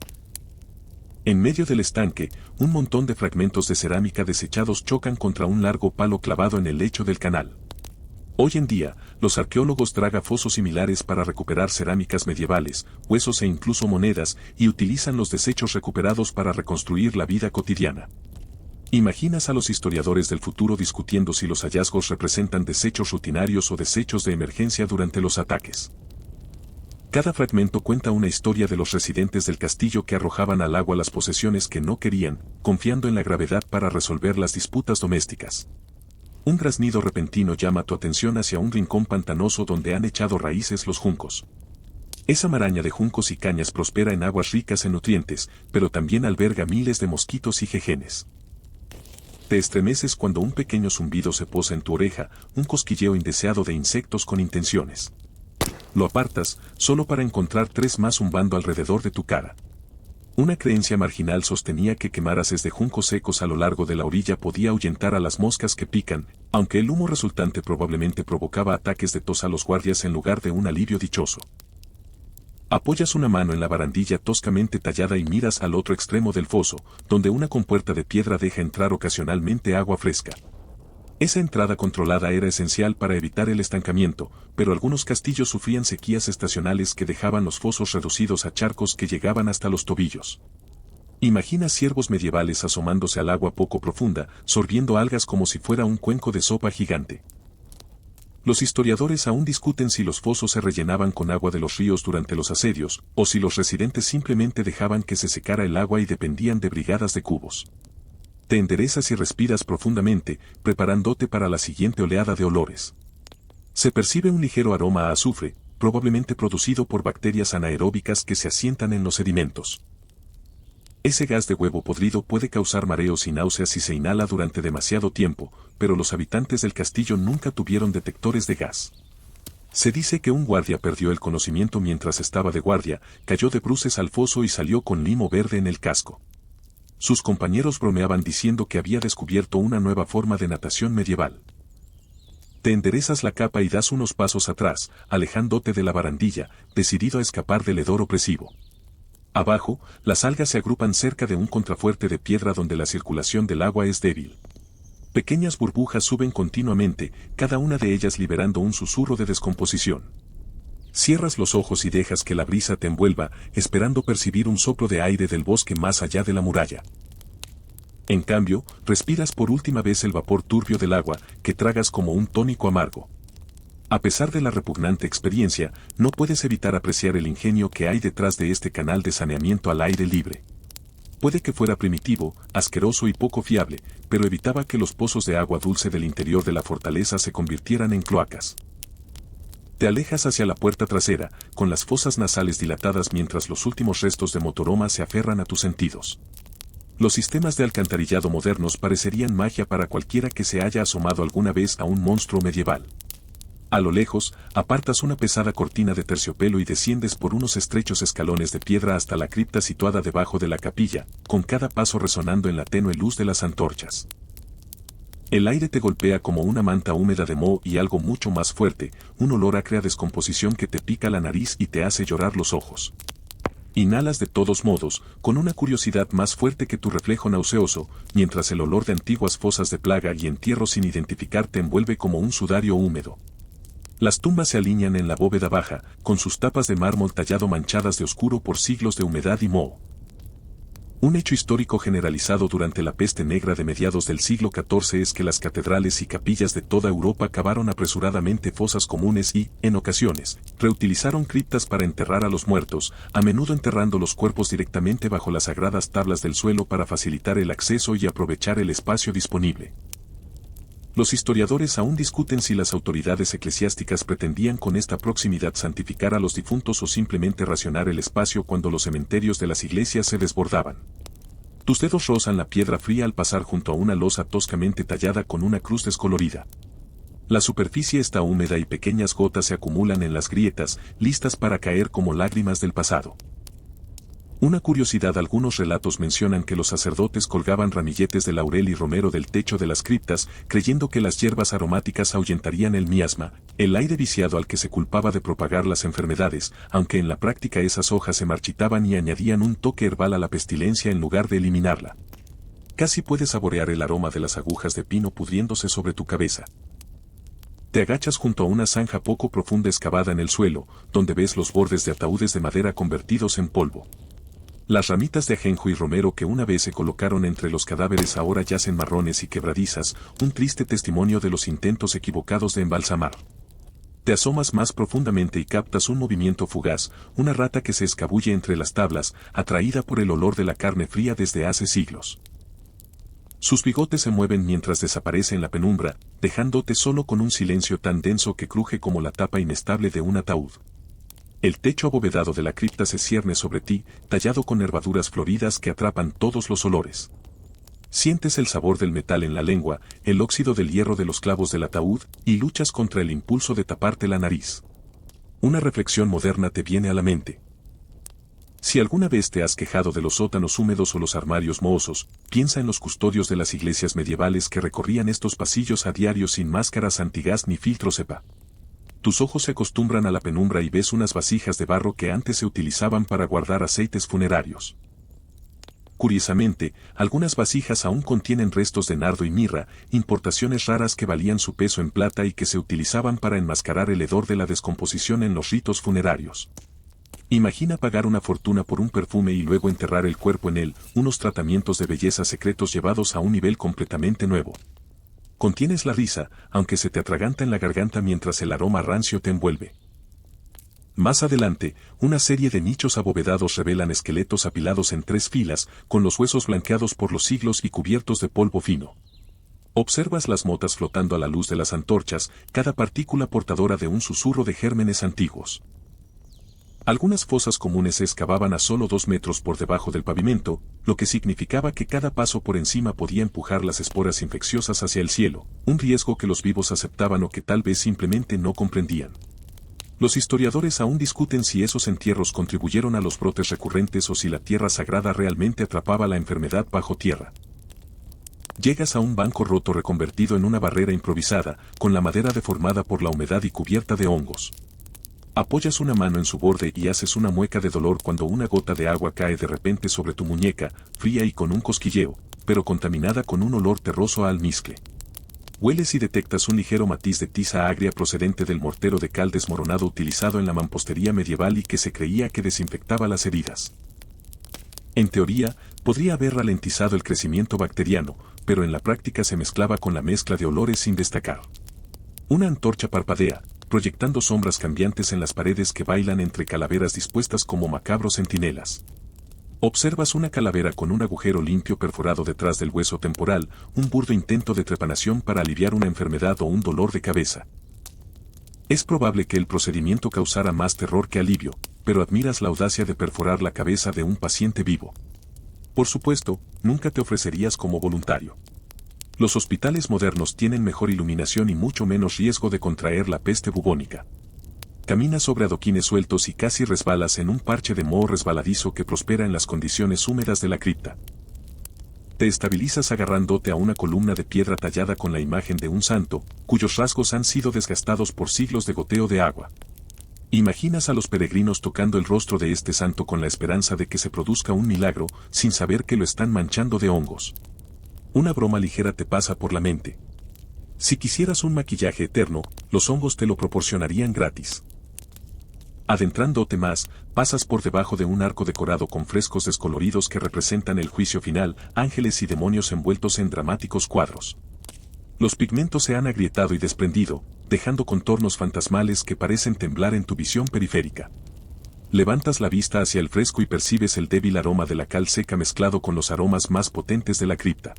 En medio del estanque, un montón de fragmentos de cerámica desechados chocan contra un largo palo clavado en el lecho del canal. Hoy en día, los arqueólogos dragan fosos similares para recuperar cerámicas medievales, huesos e incluso monedas, y utilizan los desechos recuperados para reconstruir la vida cotidiana. Imaginas a los historiadores del futuro discutiendo si los hallazgos representan desechos rutinarios o desechos de emergencia durante los ataques. Cada fragmento cuenta una historia de los residentes del castillo que arrojaban al agua las posesiones que no querían, confiando en la gravedad para resolver las disputas domésticas. Un graznido repentino llama tu atención hacia un rincón pantanoso donde han echado raíces los juncos. Esa maraña de juncos y cañas prospera en aguas ricas en nutrientes, pero también alberga miles de mosquitos y jejenes. Te estremeces cuando un pequeño zumbido se posa en tu oreja, un cosquilleo indeseado de insectos con intenciones. Lo apartas, solo para encontrar 3 más zumbando alrededor de tu cara. Una creencia marginal sostenía que quemar haces de juncos secos a lo largo de la orilla podía ahuyentar a las moscas que pican, aunque el humo resultante probablemente provocaba ataques de tos a los guardias en lugar de un alivio dichoso. Apoyas una mano en la barandilla toscamente tallada y miras al otro extremo del foso, donde una compuerta de piedra deja entrar ocasionalmente agua fresca. Esa entrada controlada era esencial para evitar el estancamiento, pero algunos castillos sufrían sequías estacionales que dejaban los fosos reducidos a charcos que llegaban hasta los tobillos. Imagina ciervos medievales asomándose al agua poco profunda, sorbiendo algas como si fuera un cuenco de sopa gigante. Los historiadores aún discuten si los fosos se rellenaban con agua de los ríos durante los asedios, o si los residentes simplemente dejaban que se secara el agua y dependían de brigadas de cubos. Te enderezas y respiras profundamente, preparándote para la siguiente oleada de olores. Se percibe un ligero aroma a azufre, probablemente producido por bacterias anaeróbicas que se asientan en los sedimentos. Ese gas de huevo podrido puede causar mareos y náuseas si se inhala durante demasiado tiempo, pero los habitantes del castillo nunca tuvieron detectores de gas. Se dice que un guardia perdió el conocimiento mientras estaba de guardia, cayó de bruces al foso y salió con limo verde en el casco. Sus compañeros bromeaban diciendo que había descubierto una nueva forma de natación medieval. Te enderezas la capa y das unos pasos atrás, alejándote de la barandilla, decidido a escapar del hedor opresivo. Abajo, las algas se agrupan cerca de un contrafuerte de piedra donde la circulación del agua es débil. Pequeñas burbujas suben continuamente, cada una de ellas liberando un susurro de descomposición. Cierras los ojos y dejas que la brisa te envuelva, esperando percibir un soplo de aire del bosque más allá de la muralla. En cambio, respiras por última vez el vapor turbio del agua, que tragas como un tónico amargo. A pesar de la repugnante experiencia, no puedes evitar apreciar el ingenio que hay detrás de este canal de saneamiento al aire libre. Puede que fuera primitivo, asqueroso y poco fiable, pero evitaba que los pozos de agua dulce del interior de la fortaleza se convirtieran en cloacas. Te alejas hacia la puerta trasera, con las fosas nasales dilatadas mientras los últimos restos de motoroma se aferran a tus sentidos. Los sistemas de alcantarillado modernos parecerían magia para cualquiera que se haya asomado alguna vez a un monstruo medieval. A lo lejos, apartas una pesada cortina de terciopelo y desciendes por unos estrechos escalones de piedra hasta la cripta situada debajo de la capilla, con cada paso resonando en la tenue luz de las antorchas. El aire te golpea como una manta húmeda de moho y algo mucho más fuerte, un olor acre descomposición que te pica la nariz y te hace llorar los ojos. Inhalas de todos modos, con una curiosidad más fuerte que tu reflejo nauseoso, mientras el olor de antiguas fosas de plaga y entierro sin identificar te envuelve como un sudario húmedo. Las tumbas se alinean en la bóveda baja, con sus tapas de mármol tallado manchadas de oscuro por siglos de humedad y moho. Un hecho histórico generalizado durante la peste negra de mediados del siglo XIV es que las catedrales y capillas de toda Europa cavaron apresuradamente fosas comunes y, en ocasiones, reutilizaron criptas para enterrar a los muertos, a menudo enterrando los cuerpos directamente bajo las sagradas tablas del suelo para facilitar el acceso y aprovechar el espacio disponible. Los historiadores aún discuten si las autoridades eclesiásticas pretendían con esta proximidad santificar a los difuntos o simplemente racionar el espacio cuando los cementerios de las iglesias se desbordaban. Tus dedos rozan la piedra fría al pasar junto a una losa toscamente tallada con una cruz descolorida. La superficie está húmeda y pequeñas gotas se acumulan en las grietas, listas para caer como lágrimas del pasado. Una curiosidad: algunos relatos mencionan que los sacerdotes colgaban ramilletes de laurel y romero del techo de las criptas, creyendo que las hierbas aromáticas ahuyentarían el miasma, el aire viciado al que se culpaba de propagar las enfermedades, aunque en la práctica esas hojas se marchitaban y añadían un toque herbal a la pestilencia en lugar de eliminarla. Casi puedes saborear el aroma de las agujas de pino pudriéndose sobre tu cabeza. Te agachas junto a una zanja poco profunda excavada en el suelo, donde ves los bordes de ataúdes de madera convertidos en polvo. Las ramitas de ajenjo y romero que una vez se colocaron entre los cadáveres ahora yacen marrones y quebradizas, un triste testimonio de los intentos equivocados de embalsamar. Te asomas más profundamente y captas un movimiento fugaz, una rata que se escabulle entre las tablas, atraída por el olor de la carne fría desde hace siglos. Sus bigotes se mueven mientras desaparece en la penumbra, dejándote solo con un silencio tan denso que cruje como la tapa inestable de un ataúd. El techo abovedado de la cripta se cierne sobre ti, tallado con nervaduras floridas que atrapan todos los olores. Sientes el sabor del metal en la lengua, el óxido del hierro de los clavos del ataúd, y luchas contra el impulso de taparte la nariz. Una reflexión moderna te viene a la mente. Si alguna vez te has quejado de los sótanos húmedos o los armarios mohosos, piensa en los custodios de las iglesias medievales que recorrían estos pasillos a diario sin máscaras antigas ni filtro cepa. Tus ojos se acostumbran a la penumbra y ves unas vasijas de barro que antes se utilizaban para guardar aceites funerarios. Curiosamente, algunas vasijas aún contienen restos de nardo y mirra, importaciones raras que valían su peso en plata y que se utilizaban para enmascarar el hedor de la descomposición en los ritos funerarios. Imagina pagar una fortuna por un perfume y luego enterrar el cuerpo en él, unos tratamientos de belleza secretos llevados a un nivel completamente nuevo. Contienes la risa, aunque se te atraganta en la garganta mientras el aroma rancio te envuelve. Más adelante, una serie de nichos abovedados revelan esqueletos apilados en 3 filas, con los huesos blanqueados por los siglos y cubiertos de polvo fino. Observas las motas flotando a la luz de las antorchas, cada partícula portadora de un susurro de gérmenes antiguos. Algunas fosas comunes se excavaban a solo 2 metros por debajo del pavimento, lo que significaba que cada paso por encima podía empujar las esporas infecciosas hacia el cielo, un riesgo que los vivos aceptaban o que tal vez simplemente no comprendían. Los historiadores aún discuten si esos entierros contribuyeron a los brotes recurrentes o si la tierra sagrada realmente atrapaba la enfermedad bajo tierra. Llegas a un banco roto reconvertido en una barrera improvisada, con la madera deformada por la humedad y cubierta de hongos. Apoyas una mano en su borde y haces una mueca de dolor cuando una gota de agua cae de repente sobre tu muñeca, fría y con un cosquilleo, pero contaminada con un olor terroso a almizcle. Hueles y detectas un ligero matiz de tiza agria procedente del mortero de cal desmoronado utilizado en la mampostería medieval y que se creía que desinfectaba las heridas. En teoría, podría haber ralentizado el crecimiento bacteriano, pero en la práctica se mezclaba con la mezcla de olores sin destacar. Una antorcha parpadea, proyectando sombras cambiantes en las paredes que bailan entre calaveras dispuestas como macabros centinelas. Observas una calavera con un agujero limpio perforado detrás del hueso temporal, un burdo intento de trepanación para aliviar una enfermedad o un dolor de cabeza. Es probable que el procedimiento causara más terror que alivio, pero admiras la audacia de perforar la cabeza de un paciente vivo. Por supuesto, nunca te ofrecerías como voluntario. Los hospitales modernos tienen mejor iluminación y mucho menos riesgo de contraer la peste bubónica. Caminas sobre adoquines sueltos y casi resbalas en un parche de moho resbaladizo que prospera en las condiciones húmedas de la cripta. Te estabilizas agarrándote a una columna de piedra tallada con la imagen de un santo, cuyos rasgos han sido desgastados por siglos de goteo de agua. Imaginas a los peregrinos tocando el rostro de este santo con la esperanza de que se produzca un milagro, sin saber que lo están manchando de hongos. Una broma ligera te pasa por la mente. Si quisieras un maquillaje eterno, los hongos te lo proporcionarían gratis. Adentrándote más, pasas por debajo de un arco decorado con frescos descoloridos que representan el juicio final, ángeles y demonios envueltos en dramáticos cuadros. Los pigmentos se han agrietado y desprendido, dejando contornos fantasmales que parecen temblar en tu visión periférica. Levantas la vista hacia el fresco y percibes el débil aroma de la cal seca mezclado con los aromas más potentes de la cripta.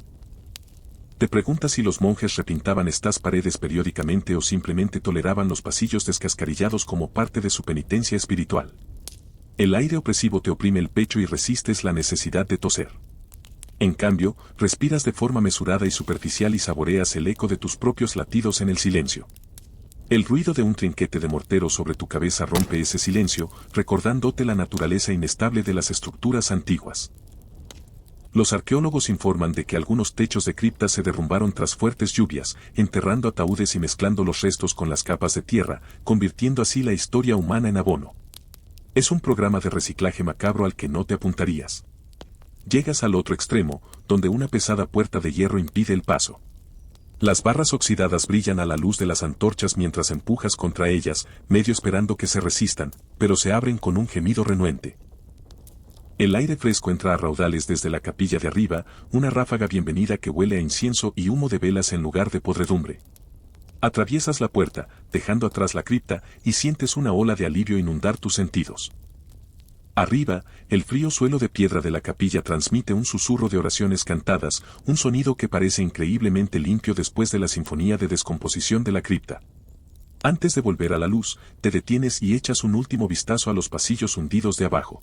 Te preguntas si los monjes repintaban estas paredes periódicamente o simplemente toleraban los pasillos descascarillados como parte de su penitencia espiritual. El aire opresivo te oprime el pecho y resistes la necesidad de toser. En cambio, respiras de forma mesurada y superficial y saboreas el eco de tus propios latidos en el silencio. El ruido de un trinquete de mortero sobre tu cabeza rompe ese silencio, recordándote la naturaleza inestable de las estructuras antiguas. Los arqueólogos informan de que algunos techos de criptas se derrumbaron tras fuertes lluvias, enterrando ataúdes y mezclando los restos con las capas de tierra, convirtiendo así la historia humana en abono. Es un programa de reciclaje macabro al que no te apuntarías. Llegas al otro extremo, donde una pesada puerta de hierro impide el paso. Las barras oxidadas brillan a la luz de las antorchas mientras empujas contra ellas, medio esperando que se resistan, pero se abren con un gemido renuente. El aire fresco entra a raudales desde la capilla de arriba, una ráfaga bienvenida que huele a incienso y humo de velas en lugar de podredumbre. Atraviesas la puerta, dejando atrás la cripta, y sientes una ola de alivio inundar tus sentidos. Arriba, el frío suelo de piedra de la capilla transmite un susurro de oraciones cantadas, un sonido que parece increíblemente limpio después de la sinfonía de descomposición de la cripta. Antes de volver a la luz, te detienes y echas un último vistazo a los pasillos hundidos de abajo.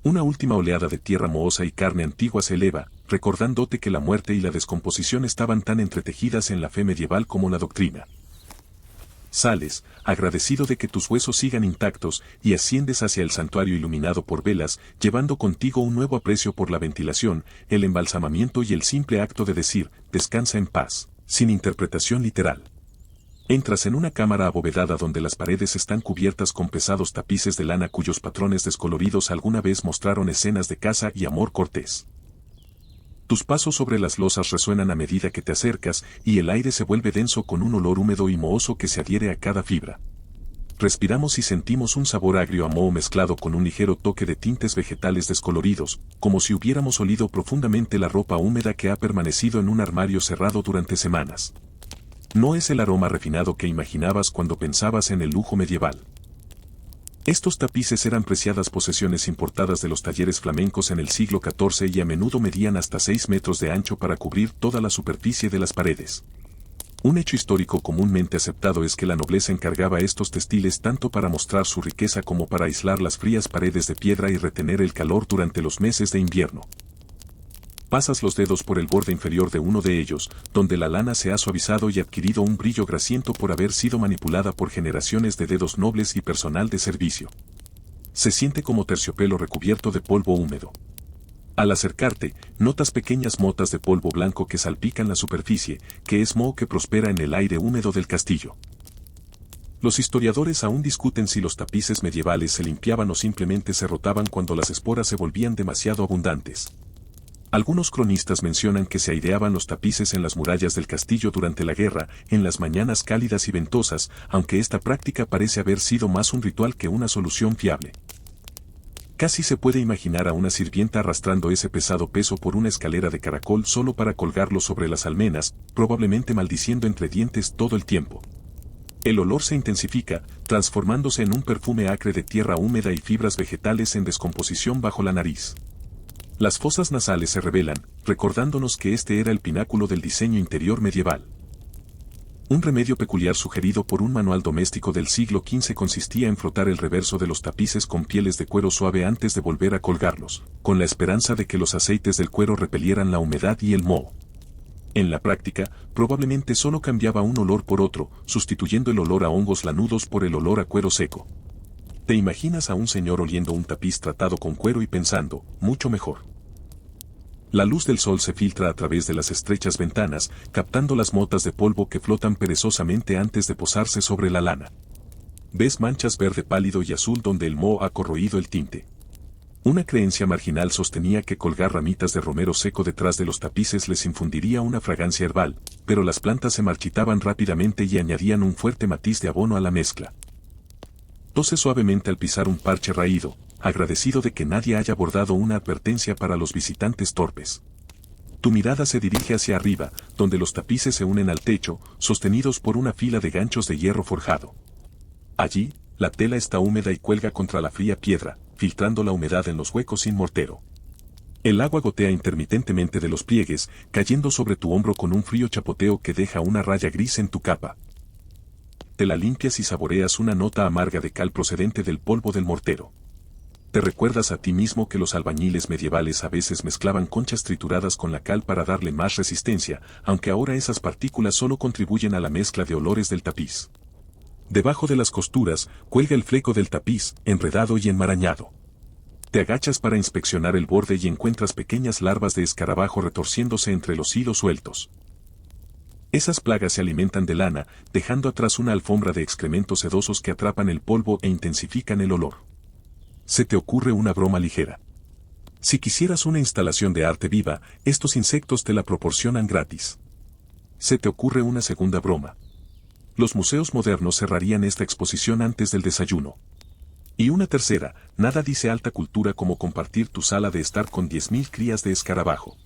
Una última oleada de tierra mohosa y carne antigua se eleva, recordándote que la muerte y la descomposición estaban tan entretejidas en la fe medieval como la doctrina. Sales, agradecido de que tus huesos sigan intactos, y asciendes hacia el santuario iluminado por velas, llevando contigo un nuevo aprecio por la ventilación, el embalsamamiento y el simple acto de decir, descansa en paz, sin interpretación literal. Entras en una cámara abovedada donde las paredes están cubiertas con pesados tapices de lana cuyos patrones descoloridos alguna vez mostraron escenas de caza y amor cortés. Tus pasos sobre las losas resuenan a medida que te acercas, y el aire se vuelve denso con un olor húmedo y mohoso que se adhiere a cada fibra. Respiramos y sentimos un sabor agrio a moho mezclado con un ligero toque de tintes vegetales descoloridos, como si hubiéramos olido profundamente la ropa húmeda que ha permanecido en un armario cerrado durante semanas. No es el aroma refinado que imaginabas cuando pensabas en el lujo medieval. Estos tapices eran preciadas posesiones importadas de los talleres flamencos en el siglo XIV y a menudo medían hasta 6 metros de ancho para cubrir toda la superficie de las paredes. Un hecho histórico comúnmente aceptado es que la nobleza encargaba estos textiles tanto para mostrar su riqueza como para aislar las frías paredes de piedra y retener el calor durante los meses de invierno. Pasas los dedos por el borde inferior de uno de ellos, donde la lana se ha suavizado y adquirido un brillo grasiento por haber sido manipulada por generaciones de dedos nobles y personal de servicio. Se siente como terciopelo recubierto de polvo húmedo. Al acercarte, notas pequeñas motas de polvo blanco que salpican la superficie, que es moho que prospera en el aire húmedo del castillo. Los historiadores aún discuten si los tapices medievales se limpiaban o simplemente se rotaban cuando las esporas se volvían demasiado abundantes. Algunos cronistas mencionan que se aireaban los tapices en las murallas del castillo durante la guerra, en las mañanas cálidas y ventosas, aunque esta práctica parece haber sido más un ritual que una solución fiable. Casi se puede imaginar a una sirvienta arrastrando ese pesado peso por una escalera de caracol solo para colgarlo sobre las almenas, probablemente maldiciendo entre dientes todo el tiempo. El olor se intensifica, transformándose en un perfume acre de tierra húmeda y fibras vegetales en descomposición bajo la nariz. Las fosas nasales se revelan, recordándonos que este era el pináculo del diseño interior medieval. Un remedio peculiar sugerido por un manual doméstico del siglo XV consistía en frotar el reverso de los tapices con pieles de cuero suave antes de volver a colgarlos, con la esperanza de que los aceites del cuero repelieran la humedad y el moho. En la práctica, probablemente solo cambiaba un olor por otro, sustituyendo el olor a hongos lanudos por el olor a cuero seco. Te imaginas a un señor oliendo un tapiz tratado con cuero y pensando, mucho mejor. La luz del sol se filtra a través de las estrechas ventanas, captando las motas de polvo que flotan perezosamente antes de posarse sobre la lana. Ves manchas verde pálido y azul donde el moho ha corroído el tinte. Una creencia marginal sostenía que colgar ramitas de romero seco detrás de los tapices les infundiría una fragancia herbal, pero las plantas se marchitaban rápidamente y añadían un fuerte matiz de abono a la mezcla. Tose suavemente al pisar un parche raído, agradecido de que nadie haya bordado una advertencia para los visitantes torpes. Tu mirada se dirige hacia arriba, donde los tapices se unen al techo, sostenidos por una fila de ganchos de hierro forjado. Allí, la tela está húmeda y cuelga contra la fría piedra, filtrando la humedad en los huecos sin mortero. El agua gotea intermitentemente de los pliegues, cayendo sobre tu hombro con un frío chapoteo que deja una raya gris en tu capa. Te la limpias y saboreas una nota amarga de cal procedente del polvo del mortero. Te recuerdas a ti mismo que los albañiles medievales a veces mezclaban conchas trituradas con la cal para darle más resistencia, aunque ahora esas partículas solo contribuyen a la mezcla de olores del tapiz. Debajo de las costuras, cuelga el fleco del tapiz, enredado y enmarañado. Te agachas para inspeccionar el borde y encuentras pequeñas larvas de escarabajo retorciéndose entre los hilos sueltos. Esas plagas se alimentan de lana, dejando atrás una alfombra de excrementos sedosos que atrapan el polvo e intensifican el olor. Se te ocurre una broma ligera. Si quisieras una instalación de arte viva, estos insectos te la proporcionan gratis. Se te ocurre una segunda broma. Los museos modernos cerrarían esta exposición antes del desayuno. Y una tercera, nada dice alta cultura como compartir tu sala de estar con 10.000 crías de escarabajo.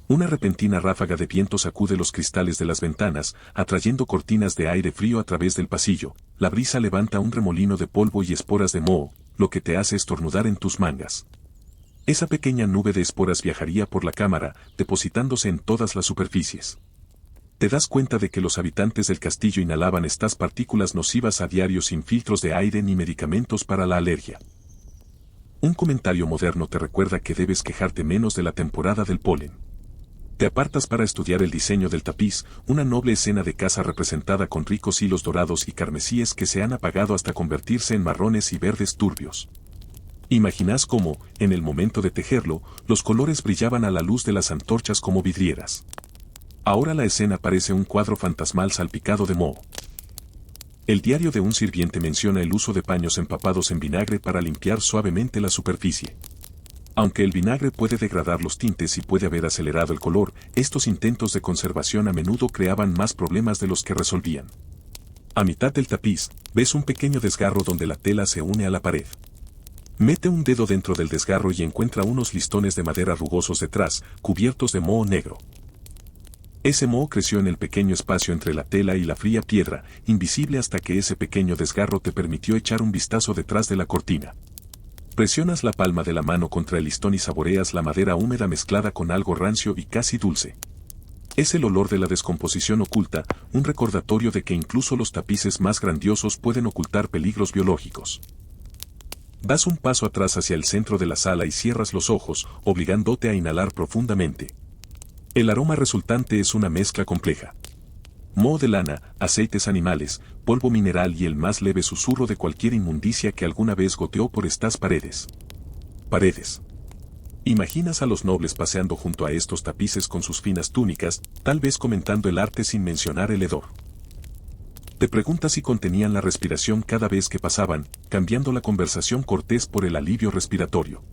Una repentina ráfaga de viento sacude los cristales de las ventanas, atrayendo cortinas de aire frío a través del pasillo. La brisa levanta un remolino de polvo y esporas de moho, lo que te hace estornudar en tus mangas. Esa pequeña nube de esporas viajaría por la cámara, depositándose en todas las superficies. Te das cuenta de que los habitantes del castillo inhalaban estas partículas nocivas a diario sin filtros de aire ni medicamentos para la alergia. Un comentario moderno te recuerda que debes quejarte menos de la temporada del polen. Te apartas para estudiar el diseño del tapiz, una noble escena de casa representada con ricos hilos dorados y carmesíes que se han apagado hasta convertirse en marrones y verdes turbios. Imaginás cómo, en el momento de tejerlo, los colores brillaban a la luz de las antorchas como vidrieras. Ahora la escena parece un cuadro fantasmal salpicado de moho. El diario de un sirviente menciona el uso de paños empapados en vinagre para limpiar suavemente la superficie. Aunque el vinagre puede degradar los tintes y puede haber acelerado el color, estos intentos de conservación a menudo creaban más problemas de los que resolvían. A mitad del tapiz, ves un pequeño desgarro donde la tela se une a la pared. Mete un dedo dentro del desgarro y encuentra unos listones de madera rugosos detrás, cubiertos de moho negro. Ese moho creció en el pequeño espacio entre la tela y la fría piedra, invisible hasta que ese pequeño desgarro te permitió echar un vistazo detrás de la cortina. Presionas la palma de la mano contra el listón y saboreas la madera húmeda mezclada con algo rancio y casi dulce. Es el olor de la descomposición oculta, un recordatorio de que incluso los tapices más grandiosos pueden ocultar peligros biológicos. Das un paso atrás hacia el centro de la sala y cierras los ojos, obligándote a inhalar profundamente. El aroma resultante es una mezcla compleja. Moho de lana, aceites animales, polvo mineral y el más leve susurro de cualquier inmundicia que alguna vez goteó por estas paredes. Paredes. Imaginas a los nobles paseando junto a estos tapices con sus finas túnicas, tal vez comentando el arte sin mencionar el hedor. Te preguntas si contenían la respiración cada vez que pasaban, cambiando la conversación cortés por el alivio respiratorio.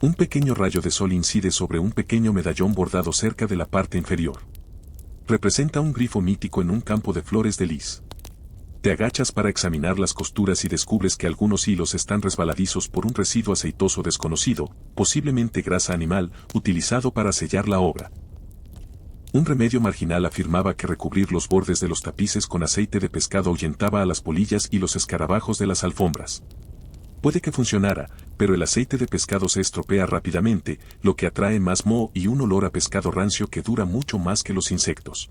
Un pequeño rayo de sol incide sobre un pequeño medallón bordado cerca de la parte inferior. Representa un grifo mítico en un campo de flores de lis. Te agachas para examinar las costuras y descubres que algunos hilos están resbaladizos por un residuo aceitoso desconocido, posiblemente grasa animal, utilizado para sellar la obra. Un remedio marginal afirmaba que recubrir los bordes de los tapices con aceite de pescado ahuyentaba a las polillas y los escarabajos de las alfombras. Puede que funcionara, pero el aceite de pescado se estropea rápidamente, lo que atrae más moho y un olor a pescado rancio que dura mucho más que los insectos.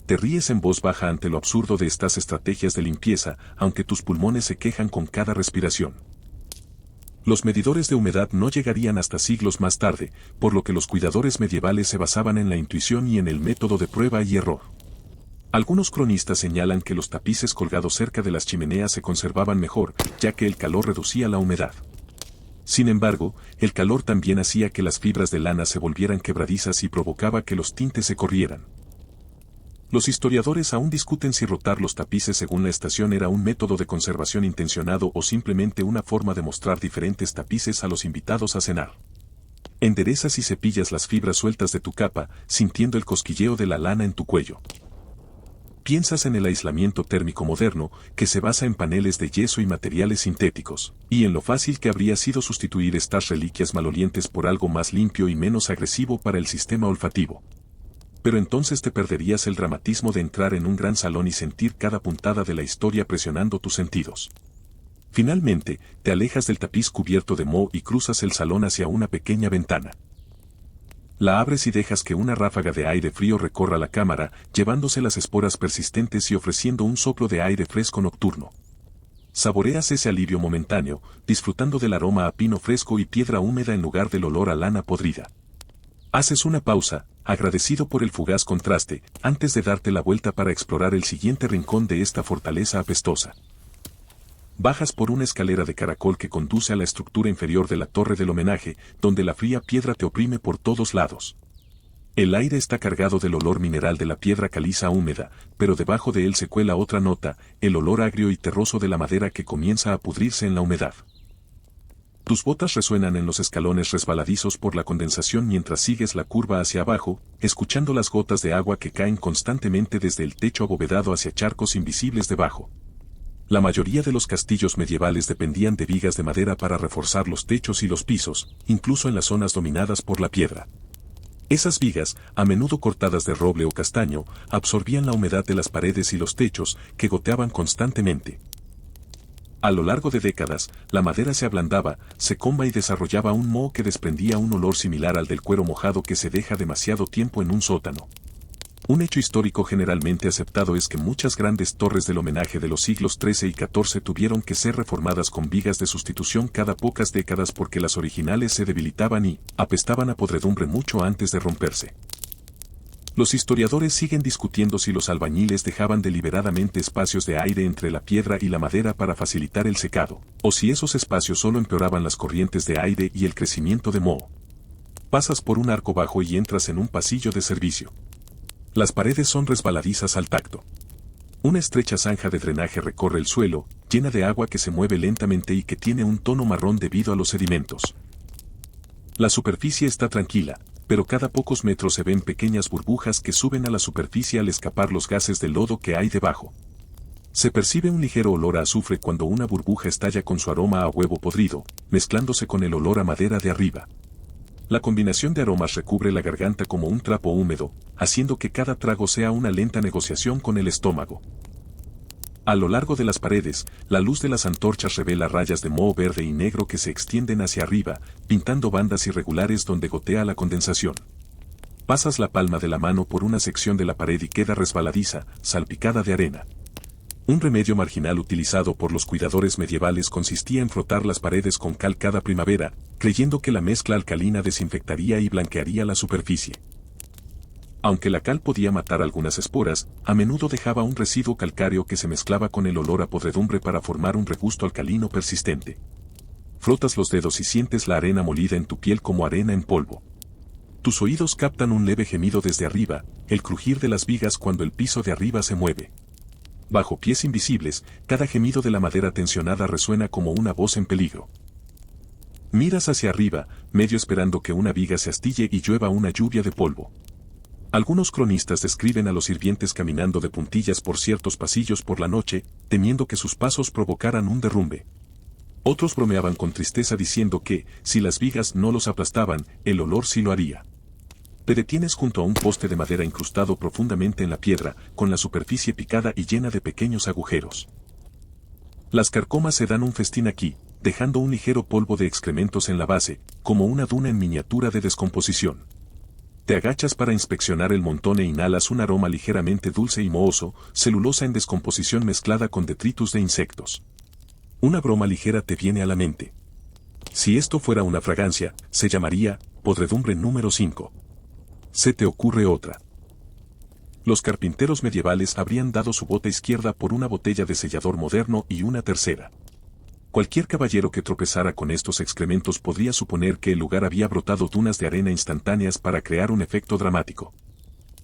Te ríes en voz baja ante lo absurdo de estas estrategias de limpieza, aunque tus pulmones se quejan con cada respiración. Los medidores de humedad no llegarían hasta siglos más tarde, por lo que los cuidadores medievales se basaban en la intuición y en el método de prueba y error. Algunos cronistas señalan que los tapices colgados cerca de las chimeneas se conservaban mejor, ya que el calor reducía la humedad. Sin embargo, el calor también hacía que las fibras de lana se volvieran quebradizas y provocaba que los tintes se corrieran. Los historiadores aún discuten si rotar los tapices según la estación era un método de conservación intencionado o simplemente una forma de mostrar diferentes tapices a los invitados a cenar. Enderezas y cepillas las fibras sueltas de tu capa, sintiendo el cosquilleo de la lana en tu cuello. Piensas en el aislamiento térmico moderno, que se basa en paneles de yeso y materiales sintéticos, y en lo fácil que habría sido sustituir estas reliquias malolientes por algo más limpio y menos agresivo para el sistema olfativo. Pero entonces te perderías el dramatismo de entrar en un gran salón y sentir cada puntada de la historia presionando tus sentidos. Finalmente, te alejas del tapiz cubierto de moho y cruzas el salón hacia una pequeña ventana. La abres y dejas que una ráfaga de aire frío recorra la cámara, llevándose las esporas persistentes y ofreciendo un soplo de aire fresco nocturno. Saboreas ese alivio momentáneo, disfrutando del aroma a pino fresco y piedra húmeda en lugar del olor a lana podrida. Haces una pausa, agradecido por el fugaz contraste, antes de darte la vuelta para explorar el siguiente rincón de esta fortaleza apestosa. Bajas por una escalera de caracol que conduce a la estructura inferior de la torre del homenaje, donde la fría piedra te oprime por todos lados. El aire está cargado del olor mineral de la piedra caliza húmeda, pero debajo de él se cuela otra nota, el olor agrio y terroso de la madera que comienza a pudrirse en la humedad. Tus botas resuenan en los escalones resbaladizos por la condensación mientras sigues la curva hacia abajo, escuchando las gotas de agua que caen constantemente desde el techo abovedado hacia charcos invisibles debajo. La mayoría de los castillos medievales dependían de vigas de madera para reforzar los techos y los pisos, incluso en las zonas dominadas por la piedra. Esas vigas, a menudo cortadas de roble o castaño, absorbían la humedad de las paredes y los techos, que goteaban constantemente. A lo largo de décadas, la madera se ablandaba, se comba y desarrollaba un moho que desprendía un olor similar al del cuero mojado que se deja demasiado tiempo en un sótano. Un hecho histórico generalmente aceptado es que muchas grandes torres del homenaje de los siglos XIII y XIV tuvieron que ser reformadas con vigas de sustitución cada pocas décadas porque las originales se debilitaban y apestaban a podredumbre mucho antes de romperse. Los historiadores siguen discutiendo si los albañiles dejaban deliberadamente espacios de aire entre la piedra y la madera para facilitar el secado, o si esos espacios solo empeoraban las corrientes de aire y el crecimiento de moho. Pasas por un arco bajo y entras en un pasillo de servicio. Las paredes son resbaladizas al tacto. Una estrecha zanja de drenaje recorre el suelo, llena de agua que se mueve lentamente y que tiene un tono marrón debido a los sedimentos. La superficie está tranquila, pero cada pocos metros se ven pequeñas burbujas que suben a la superficie al escapar los gases de lodo que hay debajo. Se percibe un ligero olor a azufre cuando una burbuja estalla con su aroma a huevo podrido, mezclándose con el olor a madera de arriba. La combinación de aromas recubre la garganta como un trapo húmedo, haciendo que cada trago sea una lenta negociación con el estómago. A lo largo de las paredes, la luz de las antorchas revela rayas de moho verde y negro que se extienden hacia arriba, pintando bandas irregulares donde gotea la condensación. Pasas la palma de la mano por una sección de la pared y queda resbaladiza, salpicada de arena. Un remedio marginal utilizado por los cuidadores medievales consistía en frotar las paredes con cal cada primavera, creyendo que la mezcla alcalina desinfectaría y blanquearía la superficie. Aunque la cal podía matar algunas esporas, a menudo dejaba un residuo calcáreo que se mezclaba con el olor a podredumbre para formar un regusto alcalino persistente. Frotas los dedos y sientes la arena molida en tu piel como arena en polvo. Tus oídos captan un leve gemido desde arriba, el crujir de las vigas cuando el piso de arriba se mueve. Bajo pies invisibles, cada gemido de la madera tensionada resuena como una voz en peligro. Miras hacia arriba, medio esperando que una viga se astille y llueva una lluvia de polvo. Algunos cronistas describen a los sirvientes caminando de puntillas por ciertos pasillos por la noche, temiendo que sus pasos provocaran un derrumbe. Otros bromeaban con tristeza diciendo que, si las vigas no los aplastaban, el olor sí lo haría. Te detienes junto a un poste de madera incrustado profundamente en la piedra, con la superficie picada y llena de pequeños agujeros. Las carcomas se dan un festín aquí, dejando un ligero polvo de excrementos en la base, como una duna en miniatura de descomposición. Te agachas para inspeccionar el montón e inhalas un aroma ligeramente dulce y mohoso, celulosa en descomposición mezclada con detritus de insectos. Una broma ligera te viene a la mente. Si esto fuera una fragancia, se llamaría podredumbre número 5. Se te ocurre otra. Los carpinteros medievales habrían dado su bota izquierda por una botella de sellador moderno y una tercera. Cualquier caballero que tropezara con estos excrementos podría suponer que el lugar había brotado dunas de arena instantáneas para crear un efecto dramático.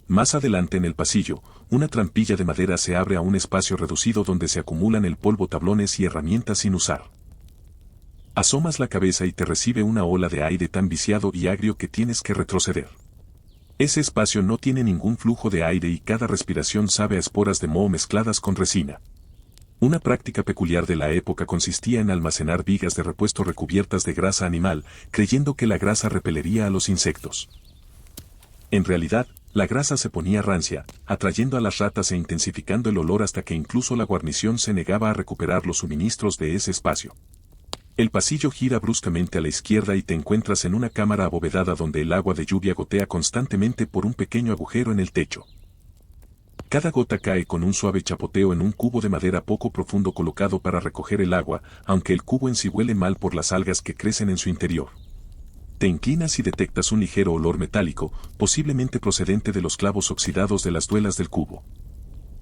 Más adelante en el pasillo, una trampilla de madera se abre a un espacio reducido donde se acumulan el polvo, tablones y herramientas sin usar. Asomas la cabeza y te recibe una ola de aire tan viciado y agrio que tienes que retroceder. Ese espacio no tiene ningún flujo de aire y cada respiración sabe a esporas de moho mezcladas con resina. Una práctica peculiar de la época consistía en almacenar vigas de repuesto recubiertas de grasa animal, creyendo que la grasa repelería a los insectos. En realidad, la grasa se ponía rancia, atrayendo a las ratas e intensificando el olor hasta que incluso la guarnición se negaba a recuperar los suministros de ese espacio. El pasillo gira bruscamente a la izquierda y te encuentras en una cámara abovedada donde el agua de lluvia gotea constantemente por un pequeño agujero en el techo. Cada gota cae con un suave chapoteo en un cubo de madera poco profundo colocado para recoger el agua, aunque el cubo en sí huele mal por las algas que crecen en su interior. Te inclinas y detectas un ligero olor metálico, posiblemente procedente de los clavos oxidados de las duelas del cubo.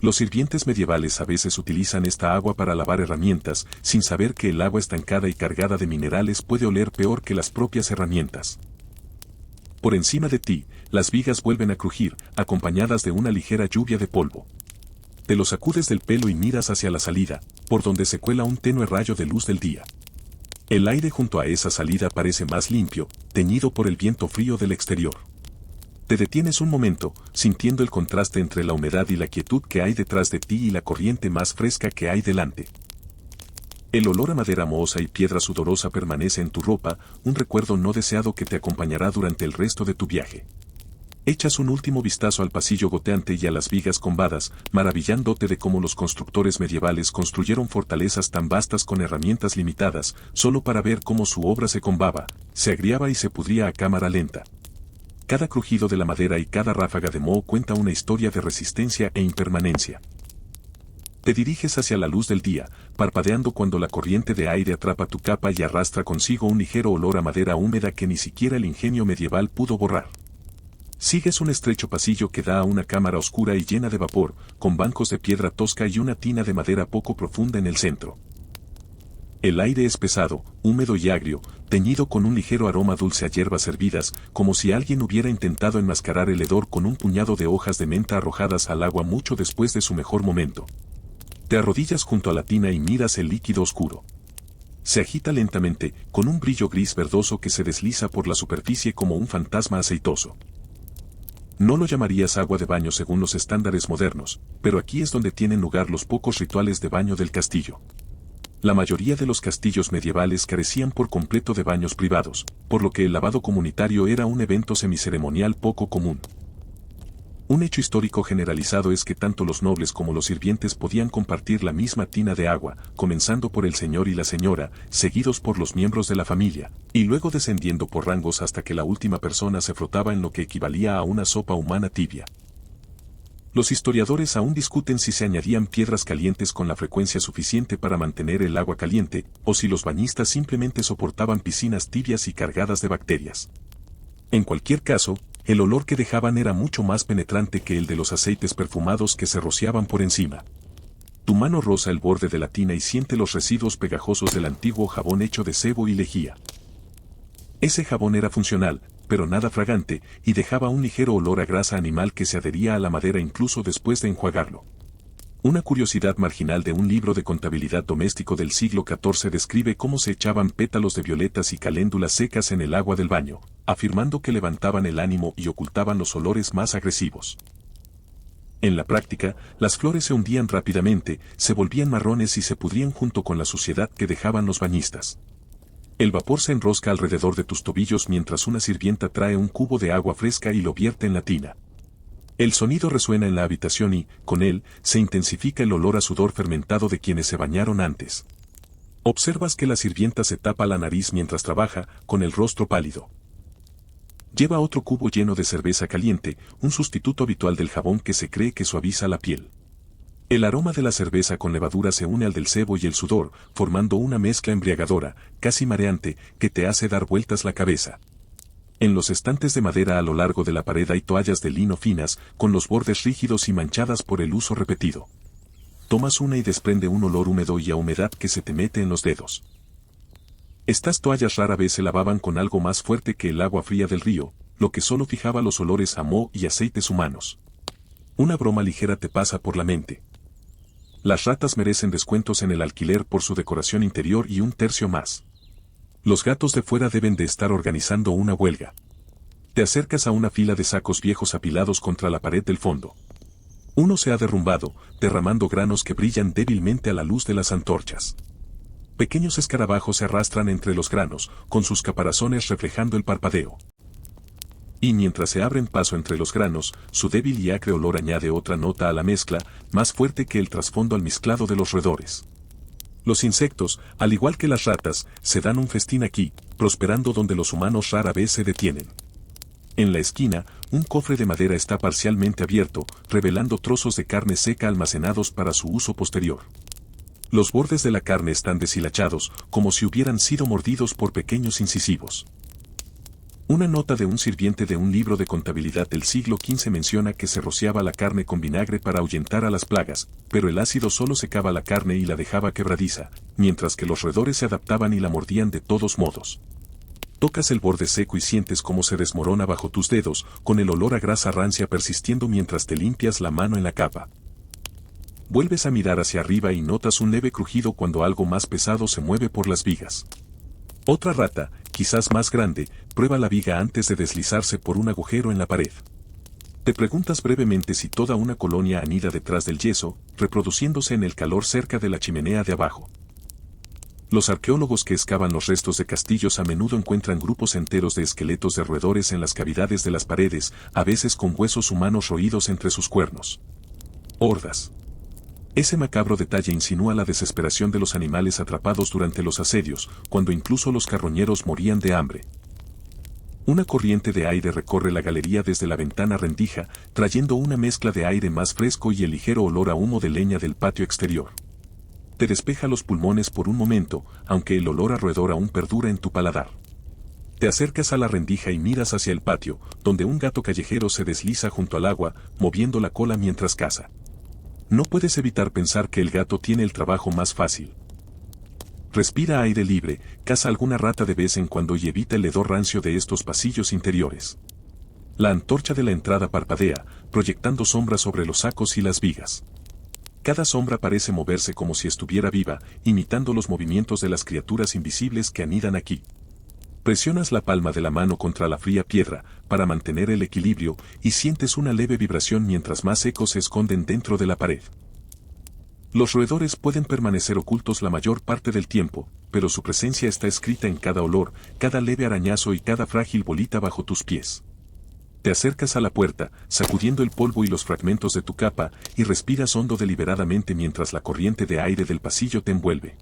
Los sirvientes medievales a veces utilizan esta agua para lavar herramientas, sin saber que el agua estancada y cargada de minerales puede oler peor que las propias herramientas. Por encima de ti, las vigas vuelven a crujir, acompañadas de una ligera lluvia de polvo. Te lo sacudes del pelo y miras hacia la salida, por donde se cuela un tenue rayo de luz del día. El aire junto a esa salida parece más limpio, teñido por el viento frío del exterior. Te detienes un momento, sintiendo el contraste entre la humedad y la quietud que hay detrás de ti y la corriente más fresca que hay delante. El olor a madera mohosa y piedra sudorosa permanece en tu ropa, un recuerdo no deseado que te acompañará durante el resto de tu viaje. Echas un último vistazo al pasillo goteante y a las vigas combadas, maravillándote de cómo los constructores medievales construyeron fortalezas tan vastas con herramientas limitadas, solo para ver cómo su obra se combaba, se agriaba y se pudría a cámara lenta. Cada crujido de la madera y cada ráfaga de moho cuenta una historia de resistencia e impermanencia. Te diriges hacia la luz del día, parpadeando cuando la corriente de aire atrapa tu capa y arrastra consigo un ligero olor a madera húmeda que ni siquiera el ingenio medieval pudo borrar. Sigues un estrecho pasillo que da a una cámara oscura y llena de vapor, con bancos de piedra tosca y una tina de madera poco profunda en el centro. El aire es pesado, húmedo y agrio, teñido con un ligero aroma dulce a hierbas hervidas, como si alguien hubiera intentado enmascarar el hedor con un puñado de hojas de menta arrojadas al agua mucho después de su mejor momento. Te arrodillas junto a la tina y miras el líquido oscuro. Se agita lentamente, con un brillo gris verdoso que se desliza por la superficie como un fantasma aceitoso. No lo llamarías agua de baño según los estándares modernos, pero aquí es donde tienen lugar los pocos rituales de baño del castillo. La mayoría de los castillos medievales carecían por completo de baños privados, por lo que el lavado comunitario era un evento semiceremonial poco común. Un hecho histórico generalizado es que tanto los nobles como los sirvientes podían compartir la misma tina de agua, comenzando por el señor y la señora, seguidos por los miembros de la familia, y luego descendiendo por rangos hasta que la última persona se frotaba en lo que equivalía a una sopa humana tibia. Los historiadores aún discuten si se añadían piedras calientes con la frecuencia suficiente para mantener el agua caliente, o si los bañistas simplemente soportaban piscinas tibias y cargadas de bacterias. En cualquier caso, el olor que dejaban era mucho más penetrante que el de los aceites perfumados que se rociaban por encima. Tu mano roza el borde de la tina y siente los residuos pegajosos del antiguo jabón hecho de sebo y lejía. Ese jabón era funcional, pero nada fragante, y dejaba un ligero olor a grasa animal que se adhería a la madera incluso después de enjuagarlo. Una curiosidad marginal de un libro de contabilidad doméstico del siglo XIV describe cómo se echaban pétalos de violetas y caléndulas secas en el agua del baño, afirmando que levantaban el ánimo y ocultaban los olores más agresivos. En la práctica, las flores se hundían rápidamente, se volvían marrones y se pudrían junto con la suciedad que dejaban los bañistas. El vapor se enrosca alrededor de tus tobillos mientras una sirvienta trae un cubo de agua fresca y lo vierte en la tina. El sonido resuena en la habitación y, con él, se intensifica el olor a sudor fermentado de quienes se bañaron antes. Observas que la sirvienta se tapa la nariz mientras trabaja, con el rostro pálido. Lleva otro cubo lleno de cerveza caliente, un sustituto habitual del jabón que se cree que suaviza la piel. El aroma de la cerveza con levadura se une al del sebo y el sudor, formando una mezcla embriagadora, casi mareante, que te hace dar vueltas la cabeza. En los estantes de madera a lo largo de la pared hay toallas de lino finas, con los bordes rígidos y manchadas por el uso repetido. Tomas una y desprende un olor húmedo y a humedad que se te mete en los dedos. Estas toallas rara vez se lavaban con algo más fuerte que el agua fría del río, lo que solo fijaba los olores a moho y aceites humanos. Una broma ligera te pasa por la mente. Las ratas merecen descuentos en el alquiler por su decoración interior y un tercio más. Los gatos de fuera deben de estar organizando una huelga. Te acercas a una fila de sacos viejos apilados contra la pared del fondo. Uno se ha derrumbado, derramando granos que brillan débilmente a la luz de las antorchas. Pequeños escarabajos se arrastran entre los granos, con sus caparazones reflejando el parpadeo. Y mientras se abren paso entre los granos, su débil y acre olor añade otra nota a la mezcla, más fuerte que el trasfondo almizclado de los roedores. Los insectos, al igual que las ratas, se dan un festín aquí, prosperando donde los humanos rara vez se detienen. En la esquina, un cofre de madera está parcialmente abierto, revelando trozos de carne seca almacenados para su uso posterior. Los bordes de la carne están deshilachados, como si hubieran sido mordidos por pequeños incisivos. Una nota de un sirviente de un libro de contabilidad del siglo XV menciona que se rociaba la carne con vinagre para ahuyentar a las plagas, pero el ácido solo secaba la carne y la dejaba quebradiza, mientras que los roedores se adaptaban y la mordían de todos modos. Tocas el borde seco y sientes cómo se desmorona bajo tus dedos, con el olor a grasa rancia persistiendo mientras te limpias la mano en la capa. Vuelves a mirar hacia arriba y notas un leve crujido cuando algo más pesado se mueve por las vigas. Otra rata, quizás más grande, prueba la viga antes de deslizarse por un agujero en la pared. Te preguntas brevemente si toda una colonia anida detrás del yeso, reproduciéndose en el calor cerca de la chimenea de abajo. Los arqueólogos que excavan los restos de castillos a menudo encuentran grupos enteros de esqueletos de roedores en las cavidades de las paredes, a veces con huesos humanos roídos entre sus cuernos. Hordas. Ese macabro detalle insinúa la desesperación de los animales atrapados durante los asedios, cuando incluso los carroñeros morían de hambre. Una corriente de aire recorre la galería desde la ventana rendija, trayendo una mezcla de aire más fresco y el ligero olor a humo de leña del patio exterior. Te despeja los pulmones por un momento, aunque el olor a roedor aún perdura en tu paladar. Te acercas a la rendija y miras hacia el patio, donde un gato callejero se desliza junto al agua, moviendo la cola mientras caza. No puedes evitar pensar que el gato tiene el trabajo más fácil. Respira aire libre, caza alguna rata de vez en cuando y evita el hedor rancio de estos pasillos interiores. La antorcha de la entrada parpadea, proyectando sombras sobre los sacos y las vigas. Cada sombra parece moverse como si estuviera viva, imitando los movimientos de las criaturas invisibles que anidan aquí. Presionas la palma de la mano contra la fría piedra, para mantener el equilibrio, y sientes una leve vibración mientras más ecos se esconden dentro de la pared. Los roedores pueden permanecer ocultos la mayor parte del tiempo, pero su presencia está escrita en cada olor, cada leve arañazo y cada frágil bolita bajo tus pies. Te acercas a la puerta, sacudiendo el polvo y los fragmentos de tu capa, y respiras hondo deliberadamente mientras la corriente de aire del pasillo te envuelve.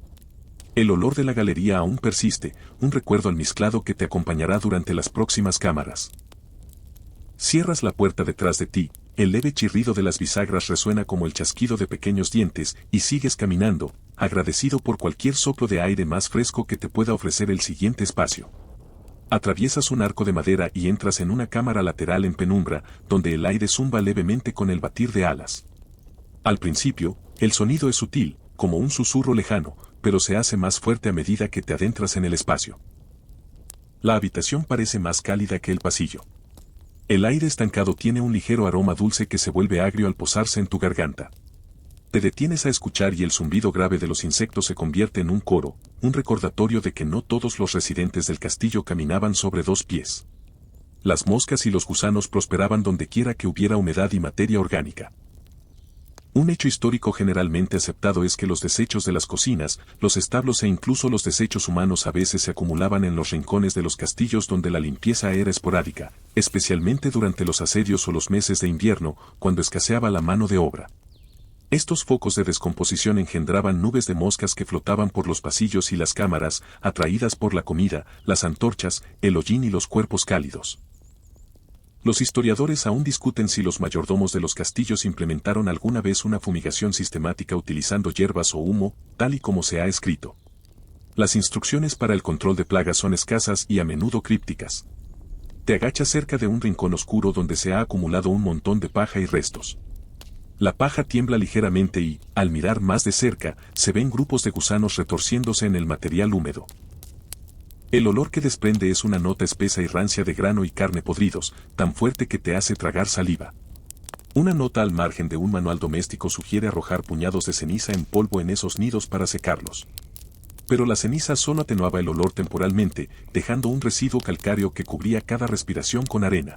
El olor de la galería aún persiste, un recuerdo almizclado que te acompañará durante las próximas cámaras. Cierras la puerta detrás de ti, el leve chirrido de las bisagras resuena como el chasquido de pequeños dientes, y sigues caminando, agradecido por cualquier soplo de aire más fresco que te pueda ofrecer el siguiente espacio. Atraviesas un arco de madera y entras en una cámara lateral en penumbra, donde el aire zumba levemente con el batir de alas. Al principio, el sonido es sutil, como un susurro lejano, pero se hace más fuerte a medida que te adentras en el espacio. La habitación parece más cálida que el pasillo. El aire estancado tiene un ligero aroma dulce que se vuelve agrio al posarse en tu garganta. Te detienes a escuchar y el zumbido grave de los insectos se convierte en un coro, un recordatorio de que no todos los residentes del castillo caminaban sobre dos pies. Las moscas y los gusanos prosperaban donde quiera que hubiera humedad y materia orgánica. Un hecho histórico generalmente aceptado es que los desechos de las cocinas, los establos e incluso los desechos humanos a veces se acumulaban en los rincones de los castillos donde la limpieza era esporádica, especialmente durante los asedios o los meses de invierno, cuando escaseaba la mano de obra. Estos focos de descomposición engendraban nubes de moscas que flotaban por los pasillos y las cámaras, atraídas por la comida, las antorchas, el hollín y los cuerpos cálidos. Los historiadores aún discuten si los mayordomos de los castillos implementaron alguna vez una fumigación sistemática utilizando hierbas o humo, tal y como se ha escrito. Las instrucciones para el control de plagas son escasas y a menudo crípticas. Te agachas cerca de un rincón oscuro donde se ha acumulado un montón de paja y restos. La paja tiembla ligeramente y, al mirar más de cerca, se ven grupos de gusanos retorciéndose en el material húmedo. El olor que desprende es una nota espesa y rancia de grano y carne podridos, tan fuerte que te hace tragar saliva. Una nota al margen de un manual doméstico sugiere arrojar puñados de ceniza en polvo en esos nidos para secarlos. Pero la ceniza solo atenuaba el olor temporalmente, dejando un residuo calcáreo que cubría cada respiración con arena.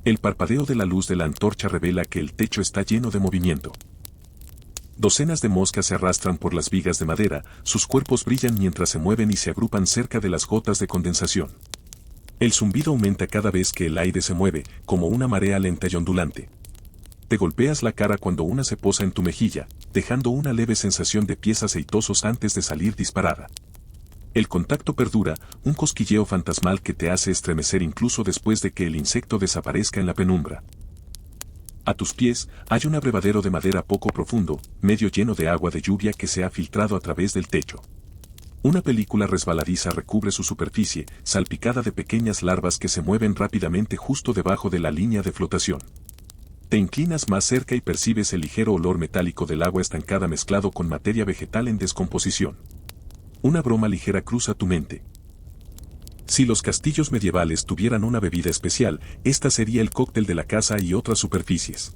El parpadeo de la luz de la antorcha revela que el techo está lleno de movimiento. Docenas de moscas se arrastran por las vigas de madera, sus cuerpos brillan mientras se mueven y se agrupan cerca de las gotas de condensación. El zumbido aumenta cada vez que el aire se mueve, como una marea lenta y ondulante. Te golpeas la cara cuando una se posa en tu mejilla, dejando una leve sensación de pies aceitosos antes de salir disparada. El contacto perdura, un cosquilleo fantasmal que te hace estremecer incluso después de que el insecto desaparezca en la penumbra. A tus pies, hay un abrevadero de madera poco profundo, medio lleno de agua de lluvia que se ha filtrado a través del techo. Una película resbaladiza recubre su superficie, salpicada de pequeñas larvas que se mueven rápidamente justo debajo de la línea de flotación. Te inclinas más cerca y percibes el ligero olor metálico del agua estancada mezclado con materia vegetal en descomposición. Una broma ligera cruza tu mente. Si los castillos medievales tuvieran una bebida especial, esta sería el cóctel de la casa y otras superficies.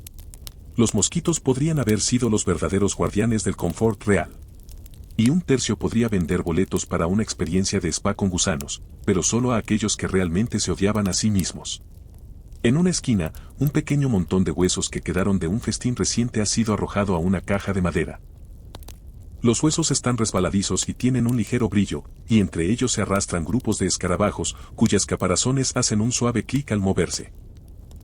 Los mosquitos podrían haber sido los verdaderos guardianes del confort real. Y un tercio podría vender boletos para una experiencia de spa con gusanos, pero solo a aquellos que realmente se odiaban a sí mismos. En una esquina, un pequeño montón de huesos que quedaron de un festín reciente ha sido arrojado a una caja de madera. Los huesos están resbaladizos y tienen un ligero brillo, y entre ellos se arrastran grupos de escarabajos, cuyas caparazones hacen un suave clic al moverse.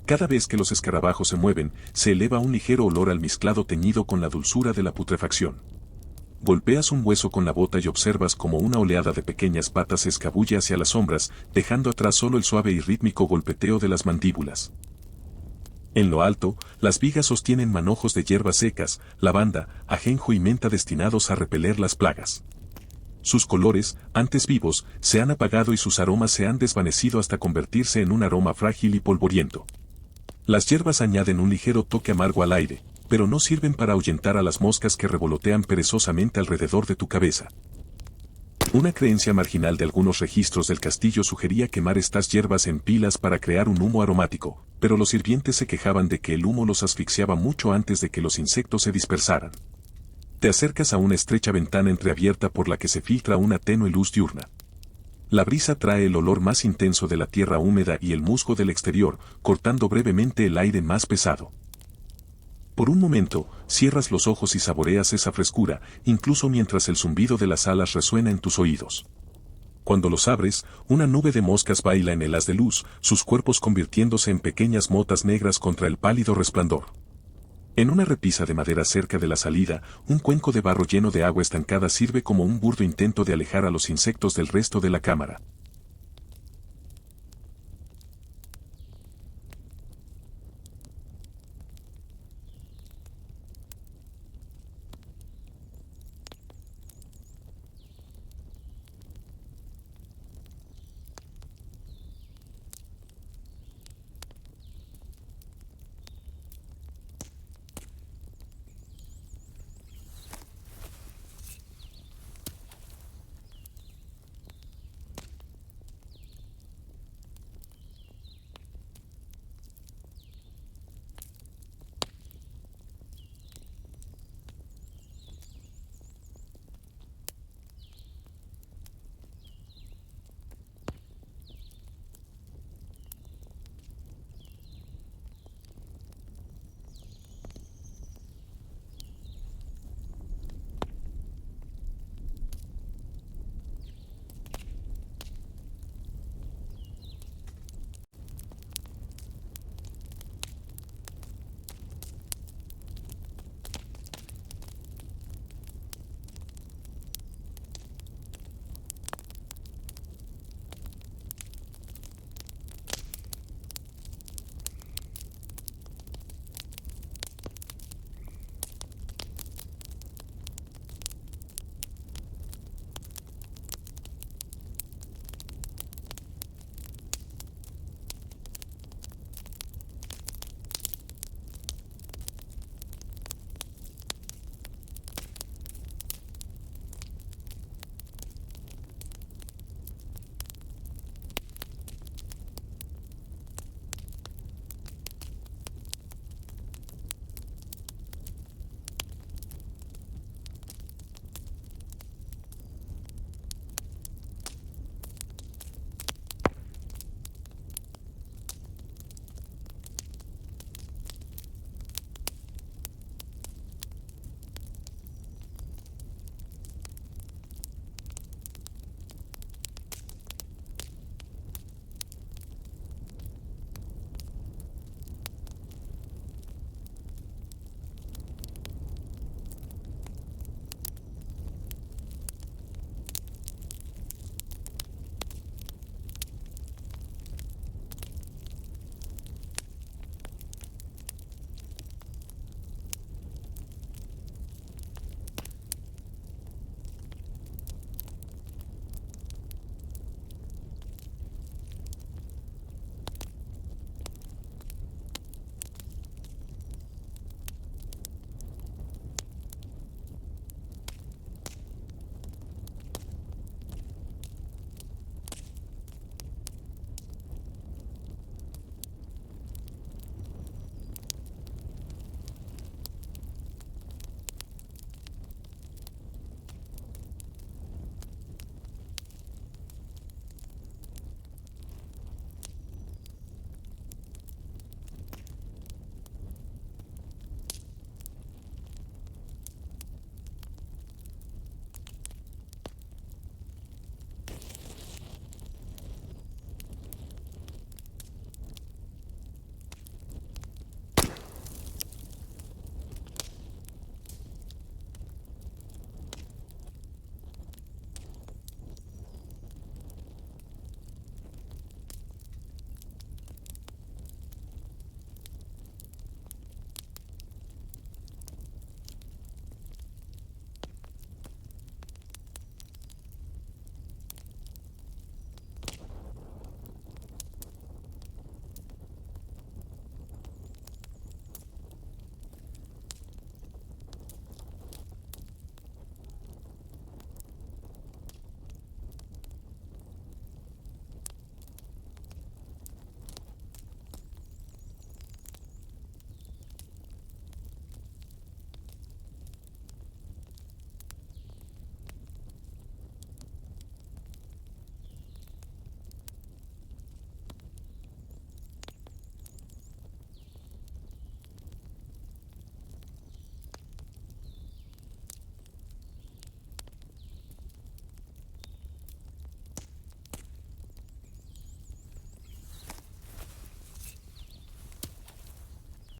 Cada vez que los escarabajos se mueven, se eleva un ligero olor almizclado teñido con la dulzura de la putrefacción. golpeas un hueso con la bota y observas como una oleada de pequeñas patas se escabulle hacia las sombras, dejando atrás solo el suave y rítmico golpeteo de las mandíbulas. En lo alto, las vigas sostienen manojos de hierbas secas, lavanda, ajenjo y menta destinados a repeler las plagas. Sus colores, antes vivos, se han apagado y sus aromas se han desvanecido hasta convertirse en un aroma frágil y polvoriento. Las hierbas añaden un ligero toque amargo al aire, pero no sirven para ahuyentar a las moscas que revolotean perezosamente alrededor de tu cabeza. Una creencia marginal de algunos registros del castillo sugería quemar estas hierbas en pilas para crear un humo aromático, pero los sirvientes se quejaban de que el humo los asfixiaba mucho antes de que los insectos se dispersaran. Te acercas a una estrecha ventana entreabierta por la que se filtra una tenue luz diurna. La brisa trae el olor más intenso de la tierra húmeda y el musgo del exterior, cortando brevemente el aire más pesado. Por un momento, cierras los ojos y saboreas esa frescura, incluso mientras el zumbido de las alas resuena en tus oídos. Cuando los abres, una nube de moscas baila en el haz de luz, sus cuerpos convirtiéndose en pequeñas motas negras contra el pálido resplandor. En una repisa de madera cerca de la salida, un cuenco de barro lleno de agua estancada sirve como un burdo intento de alejar a los insectos del resto de la cámara.